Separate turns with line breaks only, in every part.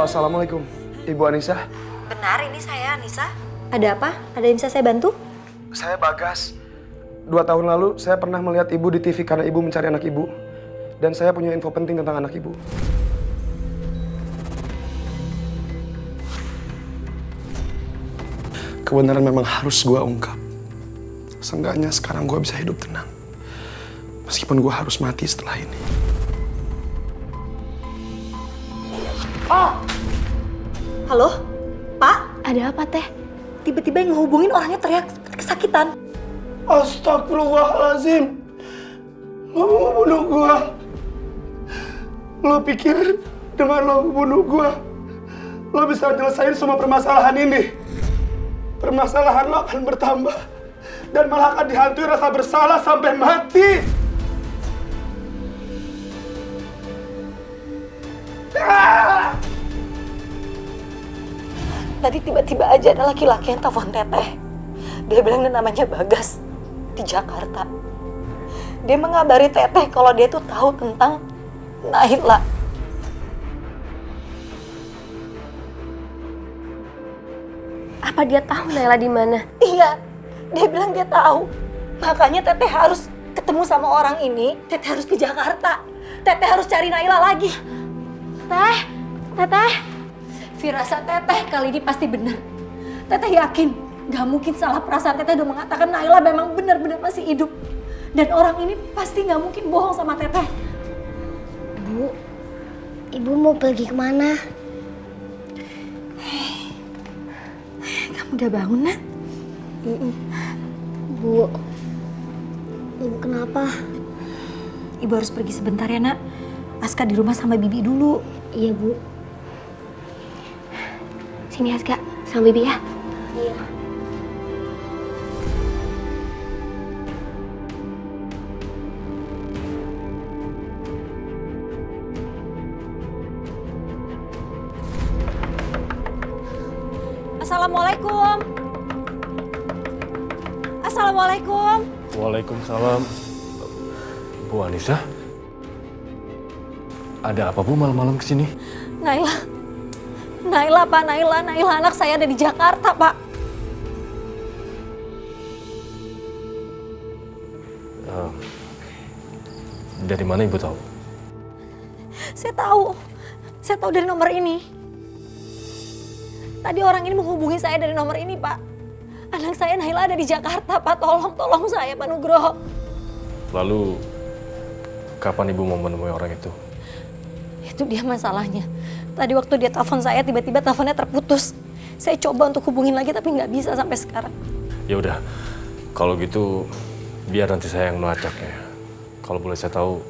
Halo, assalamualaikum, Ibu Anissa.
Benar, ini saya Anissa. Ada apa? Ada yang bisa saya bantu?
Saya Bagas. 2 tahun lalu saya pernah melihat Ibu di TV karena Ibu mencari anak Ibu. Dan saya punya info penting tentang anak Ibu. Kebenaran memang harus gue ungkap. Seenggaknya sekarang gue bisa hidup tenang. Meskipun gue harus mati setelah ini.
Oh! Halo? Pak?
Ada apa, Teh?
Tiba-tiba yang ngehubungin orangnya teriak seperti kesakitan.
Astagfirullahaladzim. Lo mau bunuh gue? Lo pikir dengan lo bunuh gue, lo bisa nyelesain semua permasalahan ini? Permasalahan lo akan bertambah. Dan malah akan dihantui rasa bersalah sampai mati.
Tadi tiba-tiba aja ada laki-laki yang telepon Teteh. Dia bilang dia namanya Bagas di Jakarta. Dia mengabari Teteh kalau dia tuh tahu tentang Naila.
Apa dia tahu Naila di mana?
Iya, dia bilang dia tahu. Makanya Teteh harus ketemu sama orang ini. Teteh harus ke Jakarta. Teteh harus cari Naila lagi.
Teteh.
Firasat Teteh kali ini pasti benar. Teteh yakin, gak mungkin salah perasaan Teteh udah mengatakan Naila memang benar-benar masih hidup. Dan orang ini pasti gak mungkin bohong sama Teteh.
Bu, Ibu mau pergi kemana?
Kamu udah bangun, Nak?
Bu, Ibu kenapa?
Ibu harus pergi sebentar ya, Nak. Aska di rumah sama Bibi dulu.
Iya, Bu. Sini Aska, sama Bibi ya.
Iya. Assalamualaikum. Assalamualaikum.
Waalaikumsalam. Bu Anissa? Ada apa Bu malam-malam kesini?
Naila, Pak. Naila anak saya ada di Jakarta, Pak.
Dari mana Ibu tahu?
Saya tahu dari nomor ini. Tadi orang ini menghubungi saya dari nomor ini, Pak. Anak saya Naila ada di Jakarta, Pak. Tolong saya, Pak Nugroho.
Lalu, kapan Ibu mau menemui orang itu?
Itu dia masalahnya. Tadi waktu dia telepon saya, tiba-tiba teleponnya terputus. Saya coba untuk hubungin lagi, tapi nggak bisa sampai sekarang.
Ya udah, kalau gitu biar nanti saya yang melacaknya. Kalau boleh saya tahu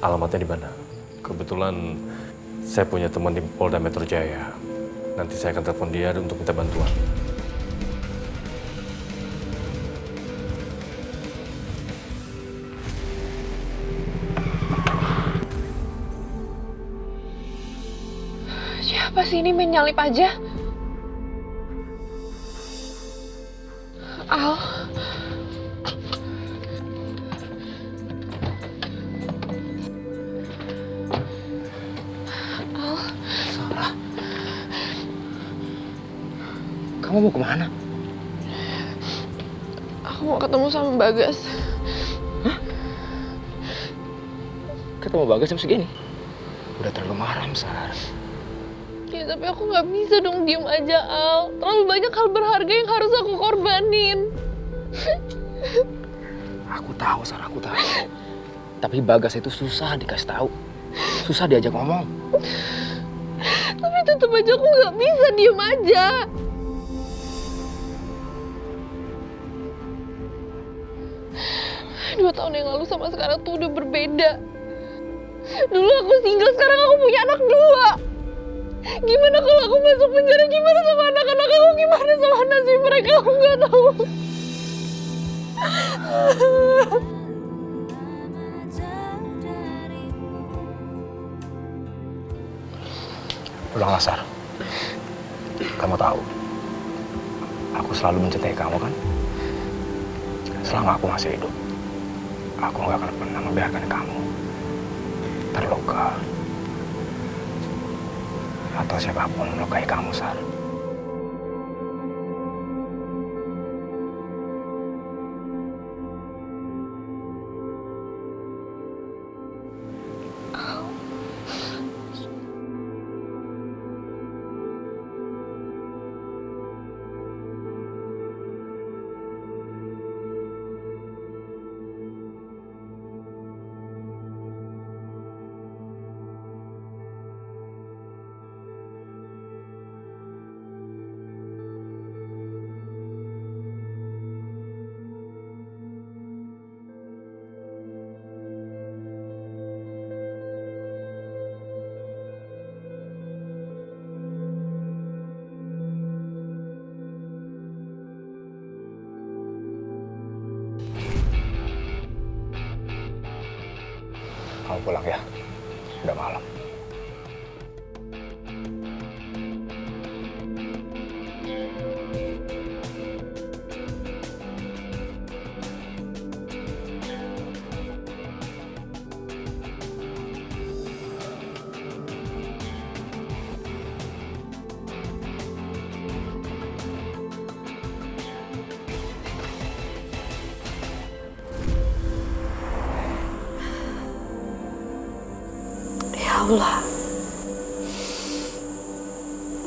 alamatnya di mana? Kebetulan saya punya teman di Polda Metro Jaya. Nanti saya akan telepon dia untuk minta bantuan.
Siapa sih ini main nyalip aja? Al.
Sarah. Kamu mau kemana?
Aku mau ketemu sama Bagas.
Hah? Ketemu Bagas jam segini? Udah terlalu malam, Sarah.
Ya tapi aku nggak bisa dong diem aja, Al. Terlalu banyak hal berharga yang harus aku korbanin.
Aku tahu, Sarah, aku tahu. Tapi Bagas itu susah dikasih tahu. Susah diajak ngomong.
Tapi tetap aja aku nggak bisa diem aja. Dua tahun yang lalu sama sekarang tuh udah berbeda. Dulu aku single, sekarang aku punya anak 2. Gimana kalau aku masuk penjara? Gimana sama anak-anak aku? Gimana sama nasib mereka? Aku nggak tahu.
Udahlah, Sarah. Kamu tahu, aku selalu mencintai kamu kan? Selama aku masih hidup, aku nggak akan pernah membiarkan kamu terluka. atau siapapun melukai kamu, Sar. Kamu pulang ya, udah malam.
Ya Allah,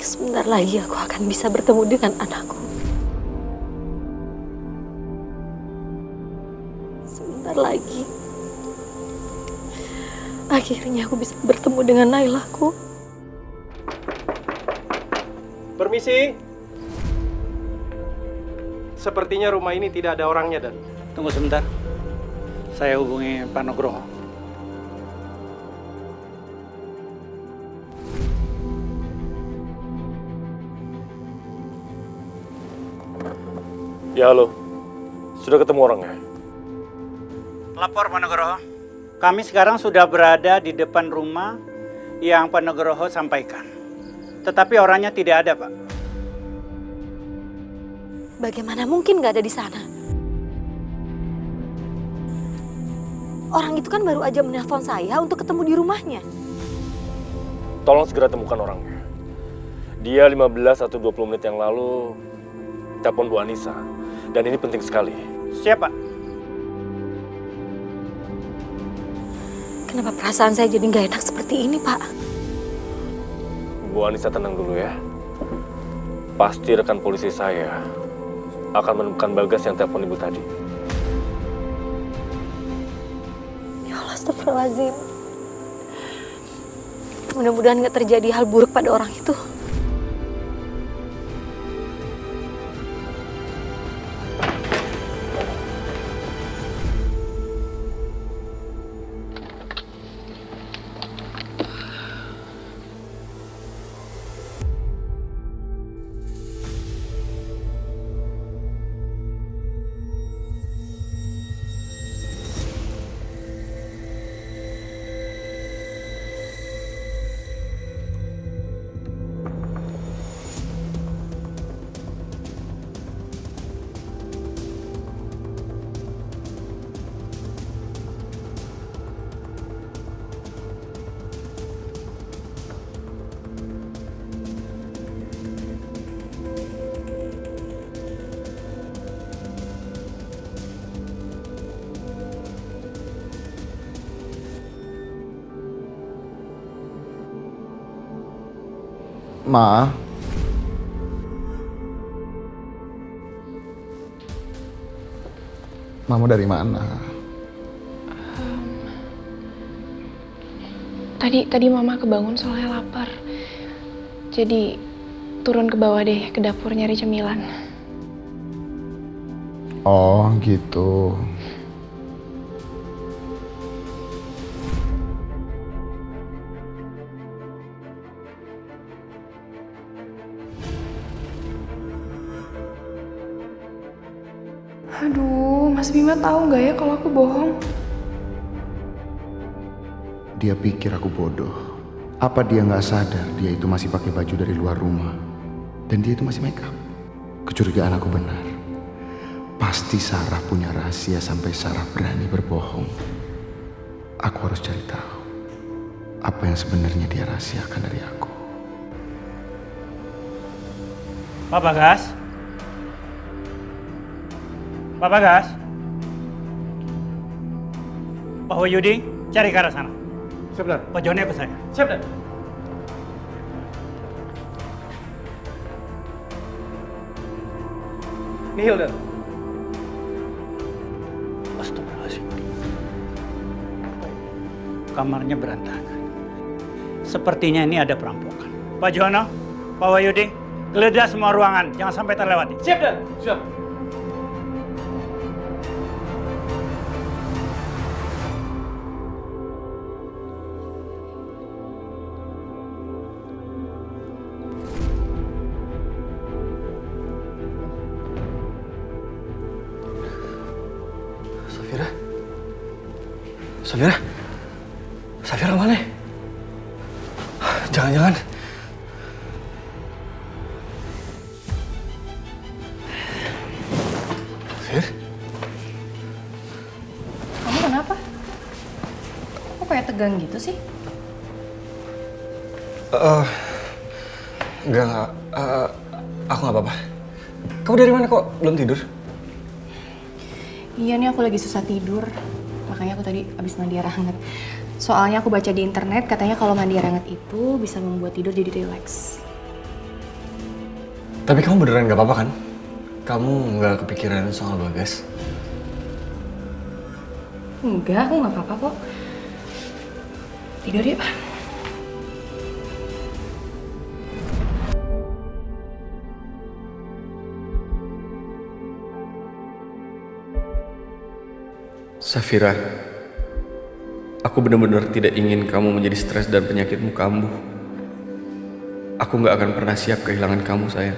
sebentar lagi aku akan bisa bertemu dengan anakku. Sebentar lagi, akhirnya aku bisa bertemu dengan Nailahku.
Permisi. Sepertinya rumah ini tidak ada orangnya, Dan.
Tunggu sebentar. Saya hubungi Pak Nugroho.
Ya halo, sudah ketemu orangnya?
Lapor Pak Nugroho. Kami sekarang sudah berada di depan rumah yang Pak Nugroho sampaikan. Tetapi orangnya tidak ada, Pak.
Bagaimana mungkin nggak ada di sana? Orang itu kan baru aja menelpon saya untuk ketemu di rumahnya.
Tolong segera temukan orangnya. Dia 15 atau 20 menit yang lalu telepon Bu Anissa. Dan ini penting sekali.
Siapa?
Kenapa perasaan saya jadi nggak enak seperti ini, Pak?
Bu Anissa tenang dulu ya. Pasti rekan polisi saya akan menemukan Bagas yang telepon ibu tadi.
Ya Allah, astagfirullahaladzim. Mudah-mudahan nggak terjadi hal buruk pada orang itu.
Ma, Mama dari mana?
Tadi Mama kebangun soalnya lapar. Jadi turun ke bawah deh, ke dapur nyari cemilan.
Oh gitu.
Aduh, Mas Bima tahu nggak ya kalau aku bohong?
Dia pikir aku bodoh. Apa dia nggak sadar dia itu masih pakai baju dari luar rumah dan dia itu masih make up? Kecurigaan aku benar. Pasti Sarah punya rahasia sampai Sarah berani berbohong. Aku harus cari tahu apa yang sebenarnya dia rahasiakan dari aku.
Pak Bagas? Pak Bagas? Pak Wahyudi, cari ke arah sana.
Siap, Dan.
Pak Joni ikut saya.
Siap, Dan. Nihil, Dan.
Astagfirullahaladzim. Kamarnya berantakan. Sepertinya ini ada perampokan. Pak Jono, Pak Wahyudi, geledah semua ruangan. Jangan sampai terlewati.
Siap, Dan. Siap.
Safira? Safira? Safira mana? Jangan-jangan. Safir?
Kamu kenapa? Kok kayak tegang gitu sih?
Enggak. Aku nggak apa-apa. Kamu dari mana kok? Belum tidur?
Iya nih aku lagi susah tidur, makanya aku tadi abis mandi air hangat. Soalnya aku baca di internet katanya kalau mandi air hangat itu bisa membuat tidur jadi rileks.
Tapi kamu beneran nggak apa-apa kan? Kamu nggak kepikiran soal Bagas?
Enggak, aku nggak apa-apa kok. Tidur ya, Pak.
Safira, aku benar-benar tidak ingin kamu menjadi stres dan penyakitmu kambuh. Aku nggak akan pernah siap kehilangan kamu, sayang.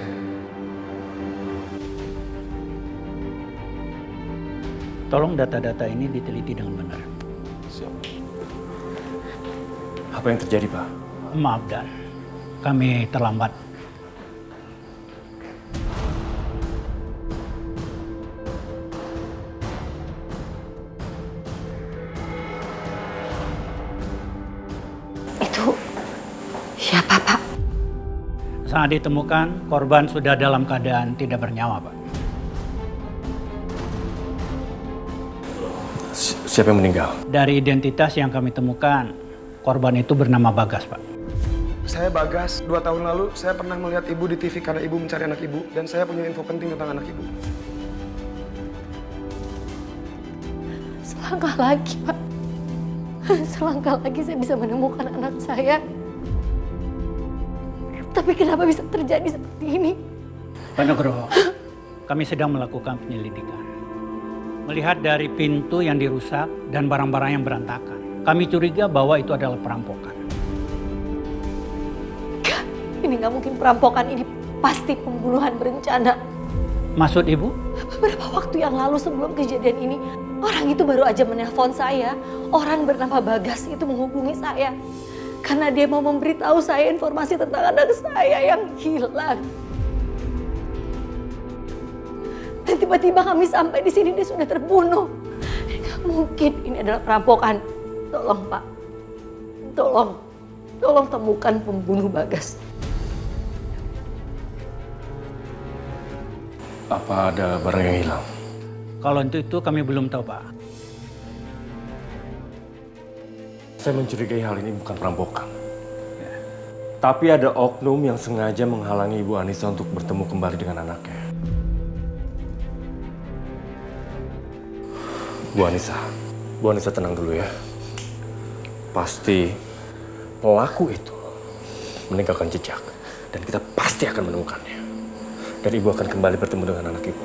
Tolong data-data ini diteliti dengan benar.
Siap. Apa yang terjadi, Pak?
Maaf, Dan. Kami terlambat.
Itu siapa, Pak?
Saat ditemukan, korban sudah dalam keadaan tidak bernyawa, Pak.
Siapa yang meninggal?
Dari identitas yang kami temukan, korban itu bernama Bagas, Pak.
Saya Bagas, 2 tahun lalu saya pernah melihat ibu di TV karena ibu mencari anak ibu. Dan saya punya info penting tentang anak ibu.
Selangkah lagi, Pak. Selangkah lagi saya bisa menemukan anak saya. Tapi kenapa bisa terjadi seperti ini?
Pak Nugroho, kami sedang melakukan penyelidikan. Melihat dari pintu yang dirusak dan barang-barang yang berantakan, kami curiga bahwa itu adalah perampokan.
Ini nggak mungkin perampokan, ini pasti pembunuhan berencana.
Maksud Ibu?
Beberapa waktu yang lalu sebelum kejadian ini, orang itu baru aja menelpon saya. Orang bernama Bagas itu menghubungi saya. Karena dia mau memberitahu saya informasi tentang anak saya yang hilang. Dan tiba-tiba kami sampai di sini, dia sudah terbunuh. Nggak mungkin ini adalah perampokan. Tolong, Pak. Tolong temukan pembunuh Bagas.
Apa ada barang yang hilang?
Kalau itu kami belum tahu, Pak.
Saya mencurigai hal ini bukan perampokan. Tapi ada oknum yang sengaja menghalangi Ibu Anissa untuk bertemu kembali dengan anaknya. Bu Anissa tenang dulu ya. Pasti pelaku itu meninggalkan jejak dan kita pasti akan menemukannya. Dan Ibu akan kembali bertemu dengan anak Ibu.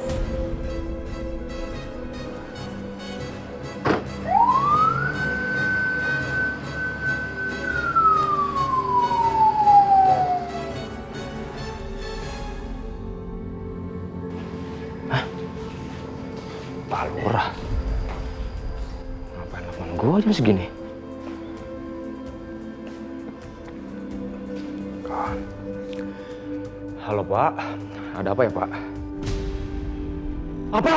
Pak Lurah. Ngapain telepon gue jam segini? Halo Pak, ada apa ya Pak? Apa?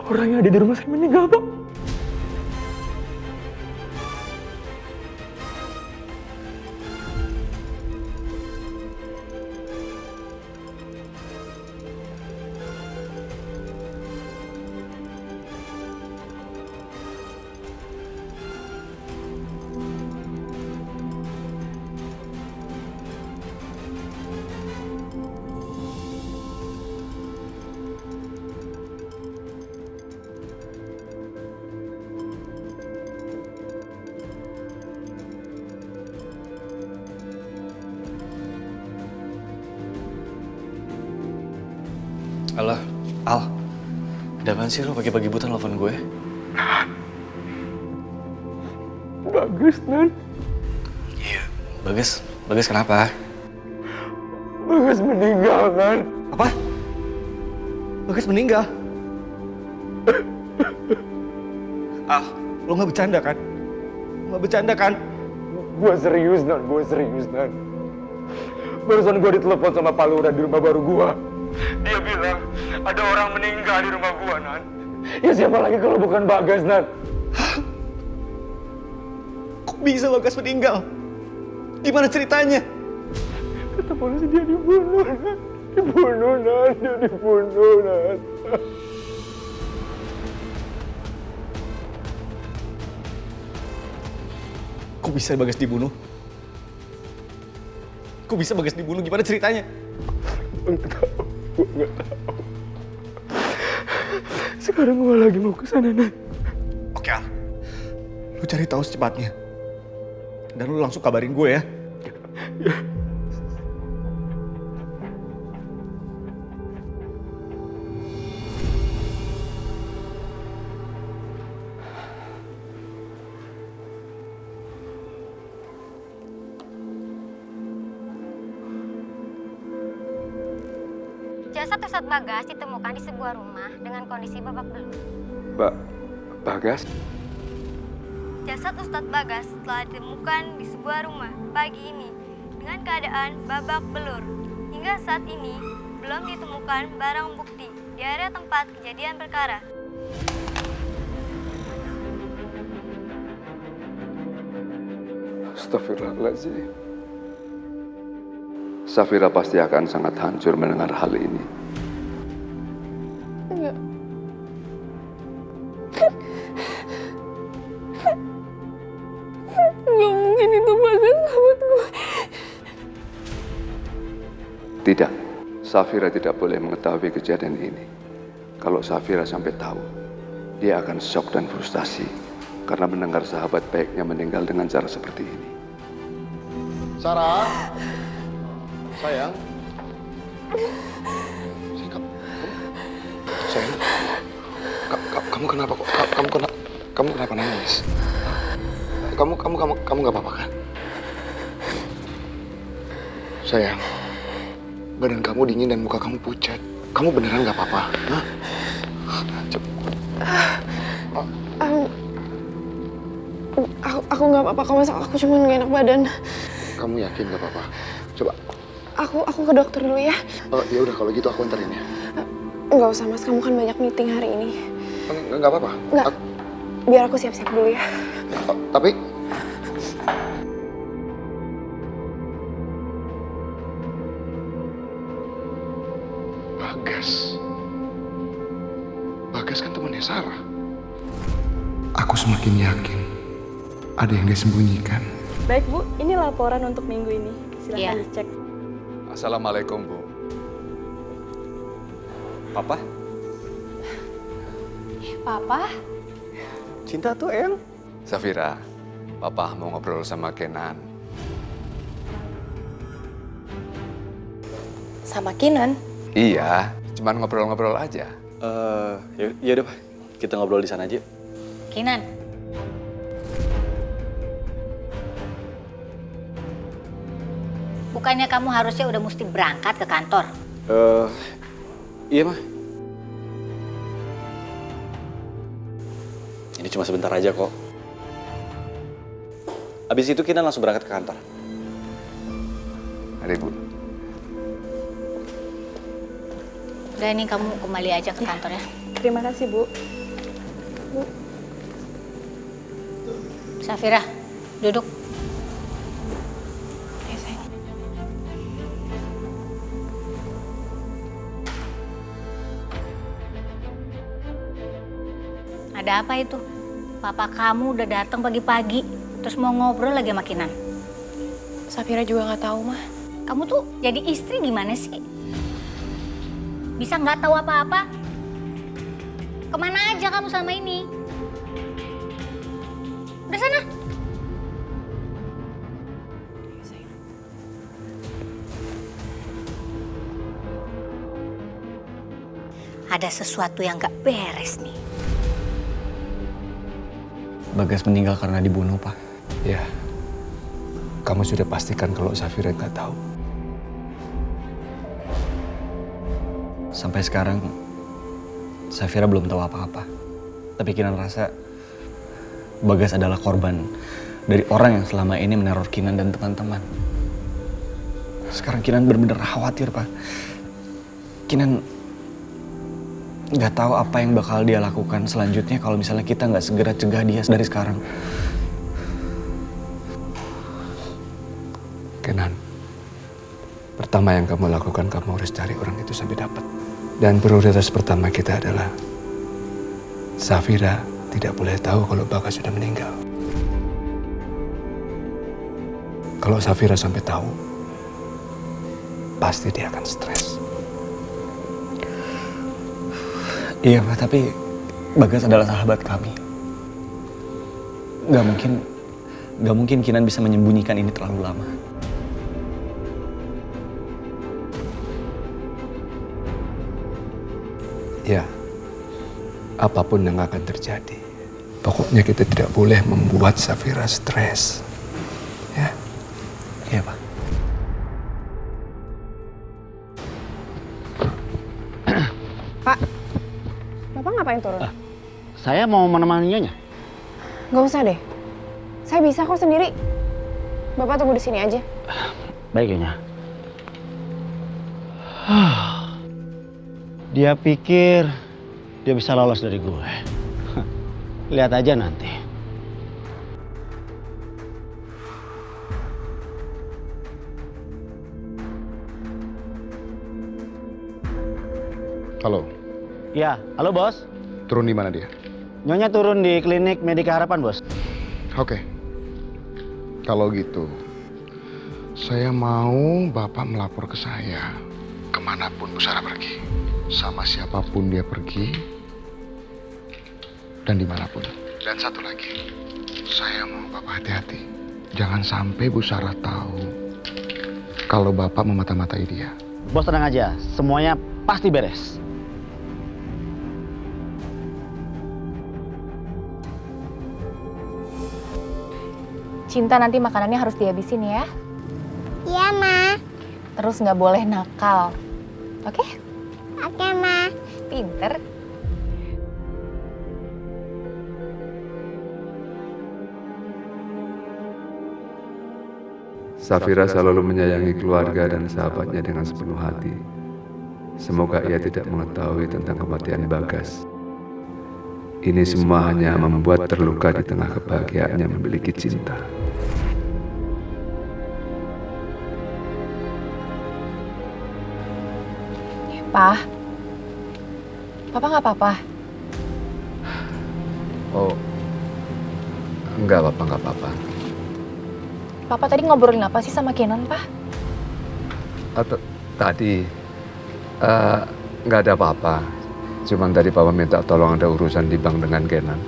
Orang yang ada di rumah saya meninggal Pak.
Halo, Al. Ada apaan sih lo pagi-pagi buta nelfon gue?
Bagus, Nan.
Iya. Bagus. Bagus kenapa?
Bagus meninggal, Nan.
Apa? Bagus meninggal? Al, lo nggak bercanda kan? Nggak bercanda kan?
Gue serius, Nan. Barusan gue ditelepon sama Pak Lurah di rumah baru gue. Dia bilang ada orang meninggal di rumah gue, Nan. Ya siapa lagi kalau bukan Bagas, Nan?
Kok bisa Bagas meninggal? Gimana ceritanya?
Kata polisi dia dibunuh, Nan. Dia dibunuh, Nan.
Kok bisa Bagas dibunuh? Kok bisa Bagas dibunuh? Gimana ceritanya?
Gue nggak tahu. Sekarang gue lagi mau ke sana, Nan.
Oke, Al. Lu cari tahu secepatnya. Dan lu langsung kabarin gue ya.
Jasad Ustadz Bagas ditemukan di sebuah rumah dengan kondisi babak belur.
Bagas?
Jasad Ustadz Bagas telah ditemukan di sebuah rumah pagi ini dengan keadaan babak belur. Hingga saat ini belum ditemukan barang bukti di area tempat kejadian perkara.
Astagfirullahaladzim. Safira pasti akan sangat hancur mendengar hal ini.
Enggak. Enggak mungkin itu Bagas sahabat gue.
Tidak, Safira tidak boleh mengetahui kejadian ini. Kalau Safira sampai tahu, dia akan shock dan frustasi karena mendengar sahabat baiknya meninggal dengan cara seperti ini.
Sarah, sayang. Sayang, kamu kenapa kok? Kamu kenapa nangis? Kamu nggak apa-apa kan? Sayang, badan kamu dingin dan muka kamu pucat. Kamu beneran nggak apa-apa? Hah?
Aku nggak apa-apa, kok masa aku cuma nggak enak badan.
Kamu yakin nggak apa-apa? Coba.
Aku ke dokter dulu ya.
Oh, ya udah kalau gitu aku anterin ya.
Nggak usah Mas, kamu kan banyak meeting hari ini.
Nggak apa-apa.
Nggak. Biar aku siap-siap dulu ya.
Oh, tapi Bagas kan temannya Sarah.
Aku semakin yakin ada yang dia sembunyikan.
Baik Bu, ini laporan untuk minggu ini. Silahkan dicek.
Assalamualaikum Bu.
Papa?
Papa?
Cinta tuh, Eyang.
Safira, Papa mau ngobrol sama Kenan.
Sama Kinan?
Iya, cuman ngobrol-ngobrol aja.
Ya udah, Pak. Kita ngobrol di sana aja.
Kinan? Bukannya kamu harusnya udah mesti berangkat ke kantor?
Iya, Mah. Ini cuma sebentar aja kok. Abis itu Kinan langsung berangkat ke kantor.
Mari, Bu.
Udah, ini kamu kembali aja ke kantor ya.
Terima kasih Bu. Bu.
Safira, duduk.
Ya sayang.
Ada apa itu? Papa kamu udah datang pagi-pagi, terus mau ngobrol lagi sama Kinan.
Safira juga nggak tahu Mah.
Kamu tuh jadi istri gimana sih? Bisa nggak tahu apa-apa? Kemana aja kamu selama ini? Udah sana.
Ada sesuatu yang gak beres nih.
Bagas meninggal karena dibunuh, Pak.
Ya, kamu sudah pastikan kalau Safira nggak tahu.
Sampai sekarang, Safira belum tahu apa-apa. Tapi Kinan rasa Bagas adalah korban dari orang yang selama ini meneror Kinan dan teman-teman. Sekarang Kinan benar-benar khawatir, Pak. Kinan nggak tahu apa yang bakal dia lakukan selanjutnya kalau misalnya kita nggak segera cegah dia dari sekarang.
Kenan, pertama yang kamu lakukan, kamu harus cari orang itu sampai dapat. Dan prioritas pertama kita adalah Safira tidak boleh tahu kalau Bagas sudah meninggal. Kalau Safira sampai tahu, pasti dia akan stres.
Iya, Pak, tapi Bagas adalah sahabat kami. Gak mungkin Kinan bisa menyembunyikan ini terlalu lama.
Ya, apapun yang akan terjadi, pokoknya kita tidak boleh membuat Safira stres. Ya?
Iya, Pak.
Pak, Bapak ngapain turun?
Saya mau menemani Nyonya.
Nggak usah deh. Saya bisa kok sendiri. Bapak tunggu di sini aja.
Baik, Nyonya. Dia pikir dia bisa lolos dari gue. Lihat aja nanti.
Halo.
Ya, halo bos.
Turun di mana dia?
Nyonya turun di klinik Medika Harapan, bos.
Oke. Kalau gitu, saya mau Bapak melapor ke saya kemanapun Bu Sarah pergi, sama siapapun dia pergi, dan dimanapun. Dan satu lagi, saya mau Bapak hati-hati. Jangan sampai Bu Sarah tahu kalau Bapak memata-matai dia.
Bos tenang aja, semuanya pasti beres.
Cinta, nanti makanannya harus dihabisin ya.
Iya, Ma.
Terus nggak boleh nakal. Oke?
Oke, Ma.
Pinter.
Safira selalu menyayangi keluarga dan sahabatnya dengan sepenuh hati. Semoga ia tidak mengetahui tentang kematian Bagas. Ini semua hanya membuat terluka di tengah kebahagiaannya memiliki cinta.
Pa, Papa nggak apa-apa.
Oh, enggak apa-apa.
Papa tadi ngobrolin apa sih sama Kenan, Pa?
Tadi, nggak ada apa-apa. Cuman tadi Papa minta tolong ada urusan di bank dengan Kenan.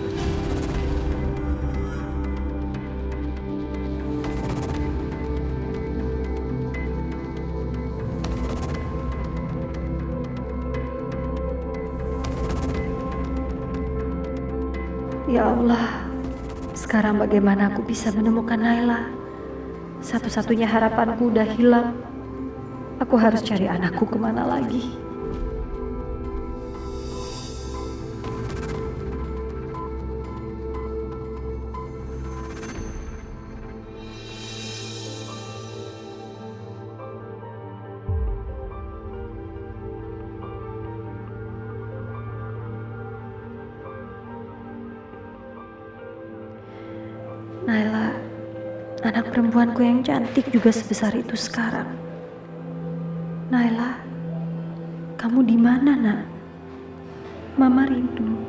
Ya Allah, sekarang bagaimana aku bisa menemukan Naila? Satu-satunya harapanku udah hilang. Aku harus cari anakku kemana lagi? Naila, anak perempuanku yang cantik juga sebesar itu sekarang. Naila, kamu di mana, Nak? Mama rindu.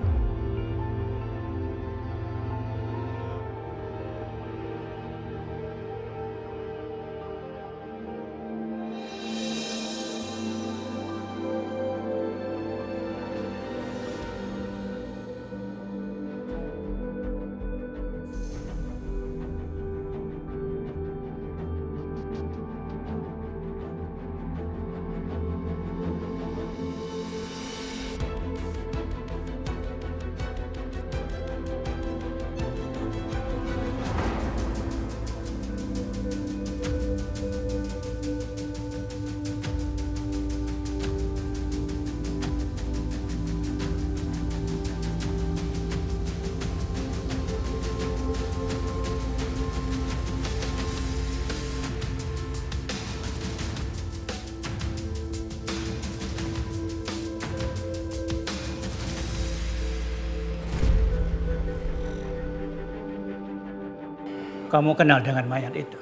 Kamu kenal dengan mayat itu?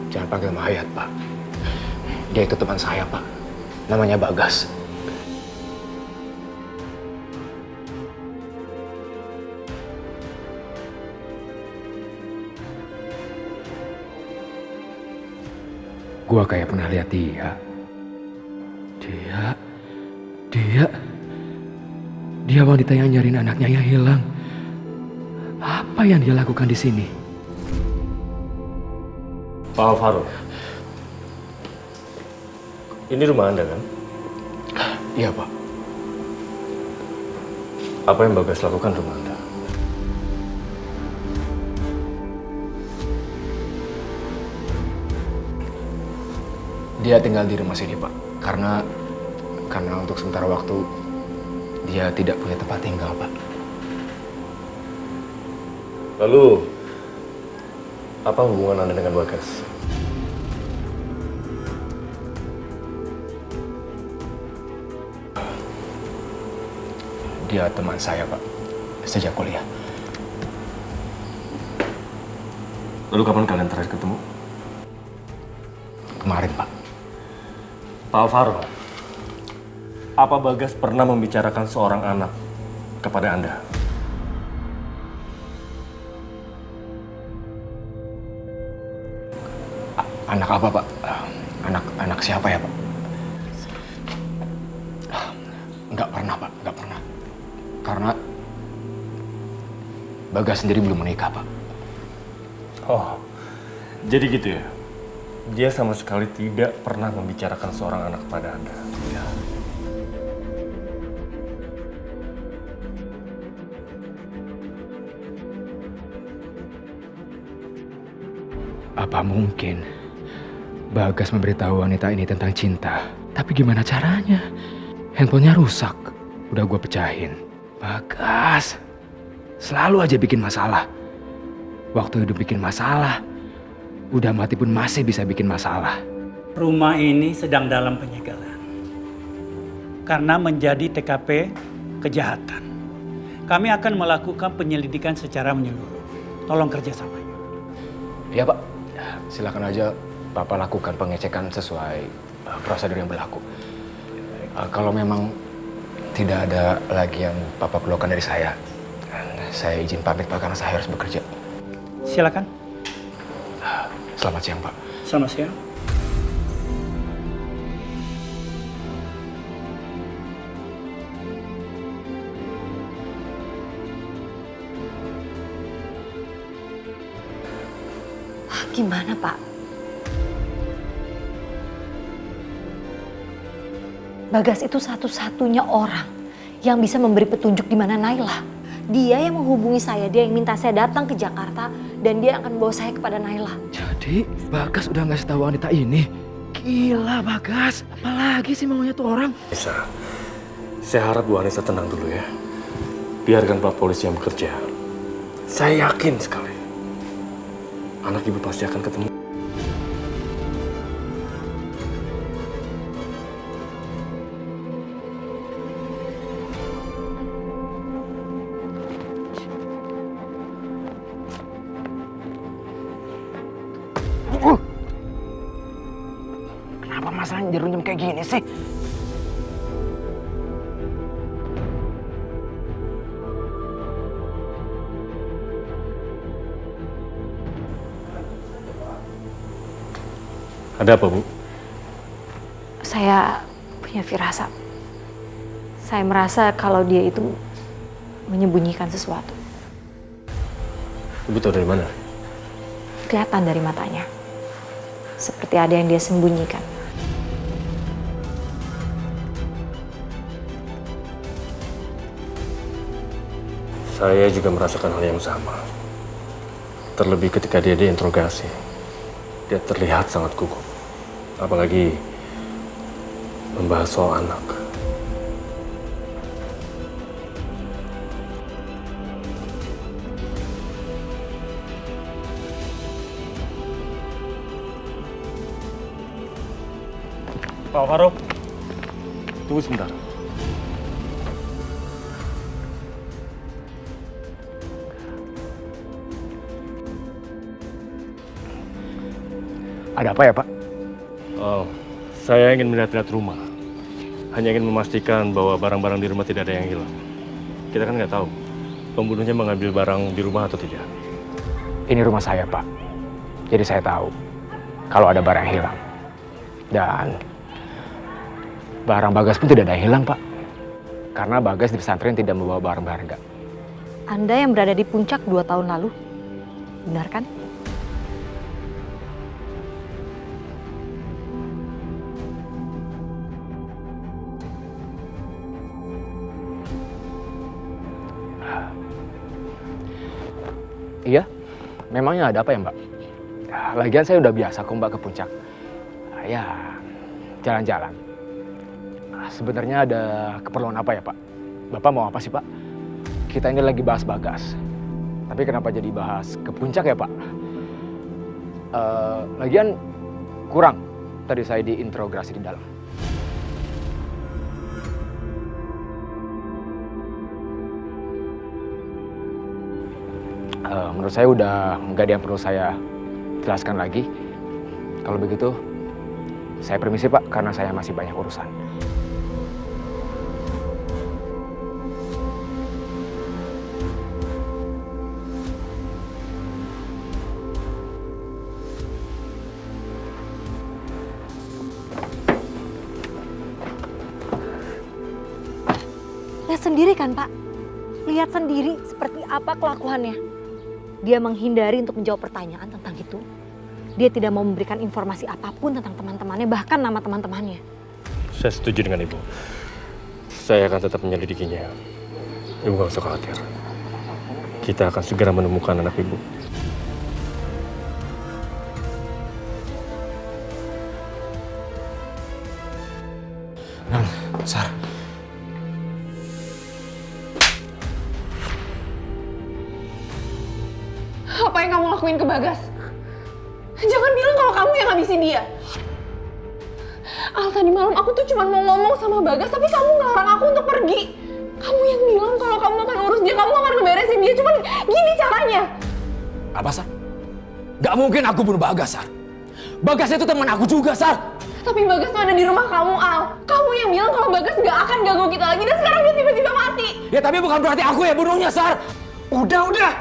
Jangan panggil mayat, Pak. Dia itu teman saya, Pak. Namanya Bagas. Gua kayak pernah lihat dia. Dia wanita yang nyariin anaknya yang hilang. Apa yang dia lakukan di sini?
Pak Alvaro, ini rumah Anda kan?
Iya, Pak.
Apa yang Bagas lakukan di rumah Anda?
Dia tinggal di rumah sini, Pak. Karena untuk sementara waktu dia tidak punya tempat tinggal, Pak.
Lalu, apa hubungan Anda dengan Bagas?
Dia teman saya, Pak. Sejak kuliah.
Lalu kapan kalian terakhir ketemu?
Kemarin, Pak.
Pak Alvaro, apa Bagas pernah membicarakan seorang anak kepada Anda?
Anak apa, Pak? Anak siapa ya, Pak? Nggak pernah, Pak. Nggak pernah. Karena Bagas sendiri belum menikah, Pak.
Oh, jadi gitu ya? Dia sama sekali tidak pernah membicarakan seorang anak kepada Anda. Ya.
Apa mungkin Bagas memberitahu wanita ini tentang cinta? Tapi gimana caranya? Handphonenya rusak. Udah gue pecahin. Bagas selalu aja bikin masalah. Waktu hidup bikin masalah, udah mati pun masih bisa bikin masalah.
Rumah ini sedang dalam penyegelan. Karena menjadi TKP kejahatan. Kami akan melakukan penyelidikan secara menyeluruh. Tolong kerjasamanya.
Iya, Pak. Silakan aja Bapak lakukan pengecekan sesuai prosedur yang berlaku. Kalau memang tidak ada lagi yang Bapak perlukan dari saya izin pamit, Pak, karena saya harus bekerja.
Silakan.
Selamat siang, Pak.
Selamat siang.
Gimana, Pak? Bagas itu satu-satunya orang yang bisa memberi petunjuk di mana Naila. Dia yang menghubungi saya, dia yang minta saya datang ke Jakarta dan dia akan bawa saya kepada Naila.
Jadi Bagas udah ngasih tahu wanita ini? Gila, Bagas. Apalagi sih maunya tuh orang?
Bisa. Saya harap Bu Anissa tenang dulu ya. Biarkan Pak Polisi yang bekerja. Saya yakin sekali anak ibu pasti akan ketemu.
Kenapa masalahnya jerunyem kayak gini sih?
Ada apa, Bu?
Saya punya firasat. Saya merasa kalau dia itu menyembunyikan sesuatu.
Ibu tahu dari mana?
Kelihatan dari matanya. Seperti ada yang dia sembunyikan.
Saya juga merasakan hal yang sama. Terlebih ketika dia diinterogasi. Dia terlihat sangat gugup. Apalagi membahas soal anak. Pak Alvaro, tunggu sebentar.
Ada apa ya, Pak?
Oh, saya ingin melihat-lihat rumah. Hanya ingin memastikan bahwa barang-barang di rumah tidak ada yang hilang. Kita kan nggak tahu pembunuhnya mengambil barang di rumah atau tidak.
Ini rumah saya, Pak. Jadi saya tahu kalau ada barang yang hilang. Dan barang Bagas pun tidak ada yang hilang, Pak. Karena Bagas di pesantren tidak membawa barang berharga.
Anda yang berada di puncak 2 tahun lalu, benar kan?
Iya, memangnya ada apa ya, Mbak? Lagian saya udah biasa kok, Mbak, ke puncak. Ya, jalan-jalan. Sebenarnya ada keperluan apa ya, Pak? Bapak mau apa sih, Pak? Kita ini lagi bahas Bagas. Tapi kenapa jadi bahas ke puncak ya, Pak? Lagian kurang. Tadi saya diinterogasi di dalam. Menurut saya udah nggak ada yang perlu saya jelaskan lagi. Kalau begitu, saya permisi, Pak, karena saya masih banyak urusan.
Lihat sendiri kan, Pak? Lihat sendiri seperti apa kelakuannya. Dia menghindari untuk menjawab pertanyaan tentang itu. Dia tidak mau memberikan informasi apapun tentang teman-temannya, bahkan nama teman-temannya.
Saya setuju dengan Ibu. Saya akan tetap menyelidikinya. Ibu gak usah khawatir. Kita akan segera menemukan anak Ibu.
Nan, Sar.
Apa yang kamu lakuin ke Bagas? Jangan bilang kalau kamu yang habisin dia. Al, tadi malam aku tuh cuma mau ngomong sama Bagas, tapi kamu ngelarang aku untuk pergi. Kamu yang bilang kalau kamu akan urus dia, kamu akan ngeberesin dia, cuman gini caranya.
Apa, Sar? Gak mungkin aku bunuh Bagas, Sar. Bagas itu teman aku juga, Sar.
Tapi Bagas tuh ada di rumah kamu, Al. Kamu yang bilang kalau Bagas gak akan ganggu kita lagi, dan sekarang dia tiba-tiba mati.
Ya tapi bukan berarti aku yang bunuhnya, Sar.
Udah.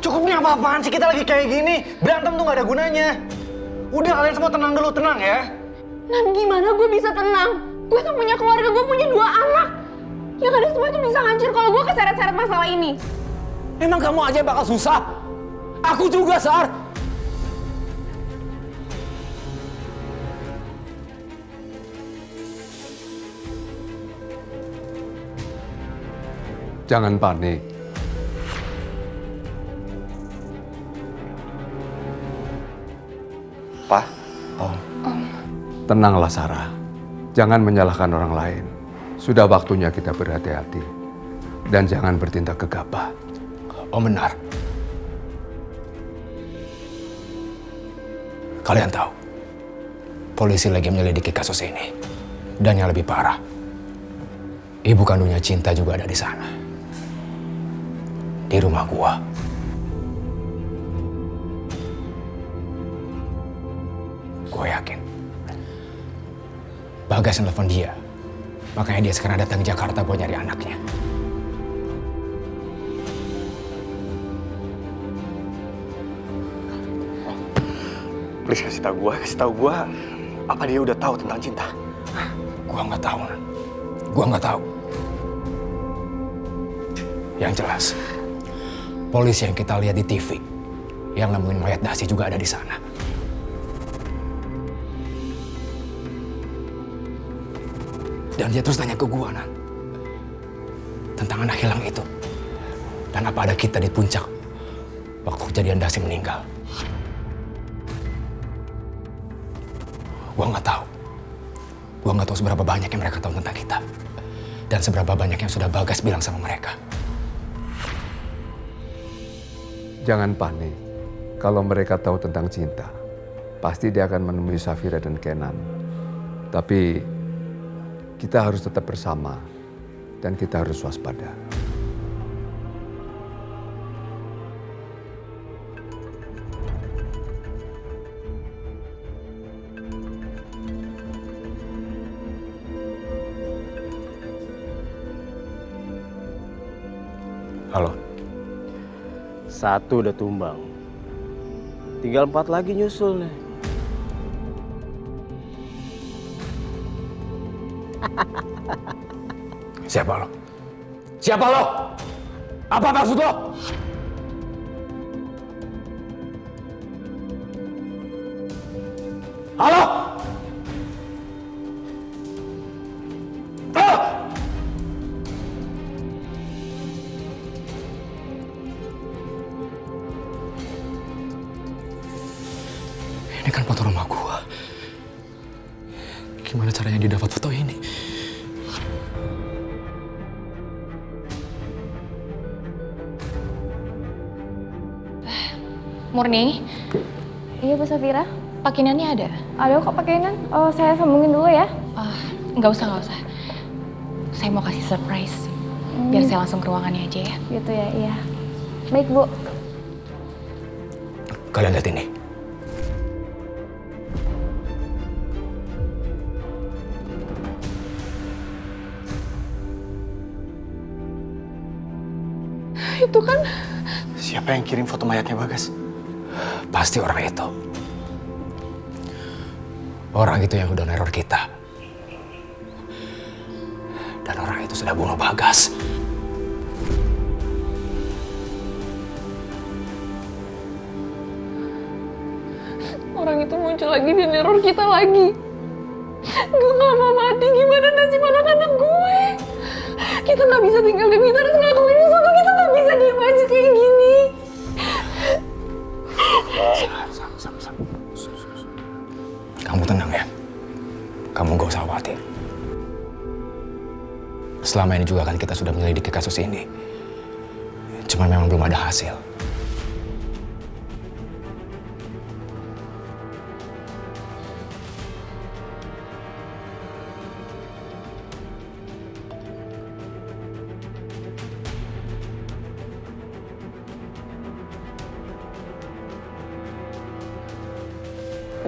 Cukup nih apa-apaan sih, kita lagi kayak gini. Berantem tuh gak ada gunanya. Udah, kalian semua tenang dulu, tenang ya.
Nan, gimana gue bisa tenang? Gue tuh punya keluarga, gue punya 2 anak. Yang ada semua itu bisa hancur kalau gue keseret-seret masalah ini.
Emang kamu aja yang bakal susah? Aku juga, Sar.
Jangan panik.
Pak.
Tenanglah, Sarah. Jangan menyalahkan orang lain. Sudah waktunya kita berhati-hati. Dan jangan bertindak gegabah.
Om benar. Kalian tahu, polisi lagi menyelidiki kasus ini. Dan yang lebih parah, ibu kandungnya Cinta juga ada di sana. Di rumah gua. Gua yakin Bagas nelfon dia. Makanya dia sekarang datang ke Jakarta buat nyari anaknya.
Please kasih tahu gua apa dia udah tahu tentang Cinta.
Gua nggak tahu, Nan. Gua nggak tahu. Yang jelas, polisi yang kita lihat di TV yang nemuin mayat Dasi juga ada di sana. Dan dia terus tanya ke gua, Nan, tentang anak hilang itu. Dan apa ada kita di puncak waktu kejadian Dasi meninggal. Gua nggak tahu. Gua nggak tahu seberapa banyak yang mereka tahu tentang kita. Dan seberapa banyak yang sudah Bagas bilang sama mereka.
Jangan panik. Kalau mereka tahu tentang Cinta, pasti dia akan menemui Safira dan Kenan. Tapi kita harus tetap bersama dan kita harus waspada.
Halo. 1 udah tumbang. Tinggal 4 lagi nyusul nih.
Siapa lo? Siapa lo? Apa maksud lo? Halo?
Ini kan foto rumah gua. Gimana caranya dia dapat foto ini?
Murni,
Iya Bu Safira,
pakaiannya ada?
ada kok pakaian. Oh, saya sambungin dulu ya.
Nggak usah. Saya mau kasih surprise. Biar saya langsung ke ruangannya aja ya.
Gitu ya, iya. Baik Bu.
Kalian lihat ini.
Itu kan
Siapa yang kirim foto mayatnya Bagas?
Pasti orang itu. Orang itu yang udah neror kita. Dan orang itu sudah bunuh Bagas.
Orang itu muncul lagi dan neror kita lagi. Gue gak mau mati, gimana nasib anak-anak gue? Kita gak bisa tinggal di kita harus ngelakuin sesuatu, kita gak bisa diem aja kayak gini.
Kamu tenang ya. Kamu gak usah khawatir. Selama ini juga kan kita sudah menyelidiki kasus ini. Cuman memang belum ada hasil.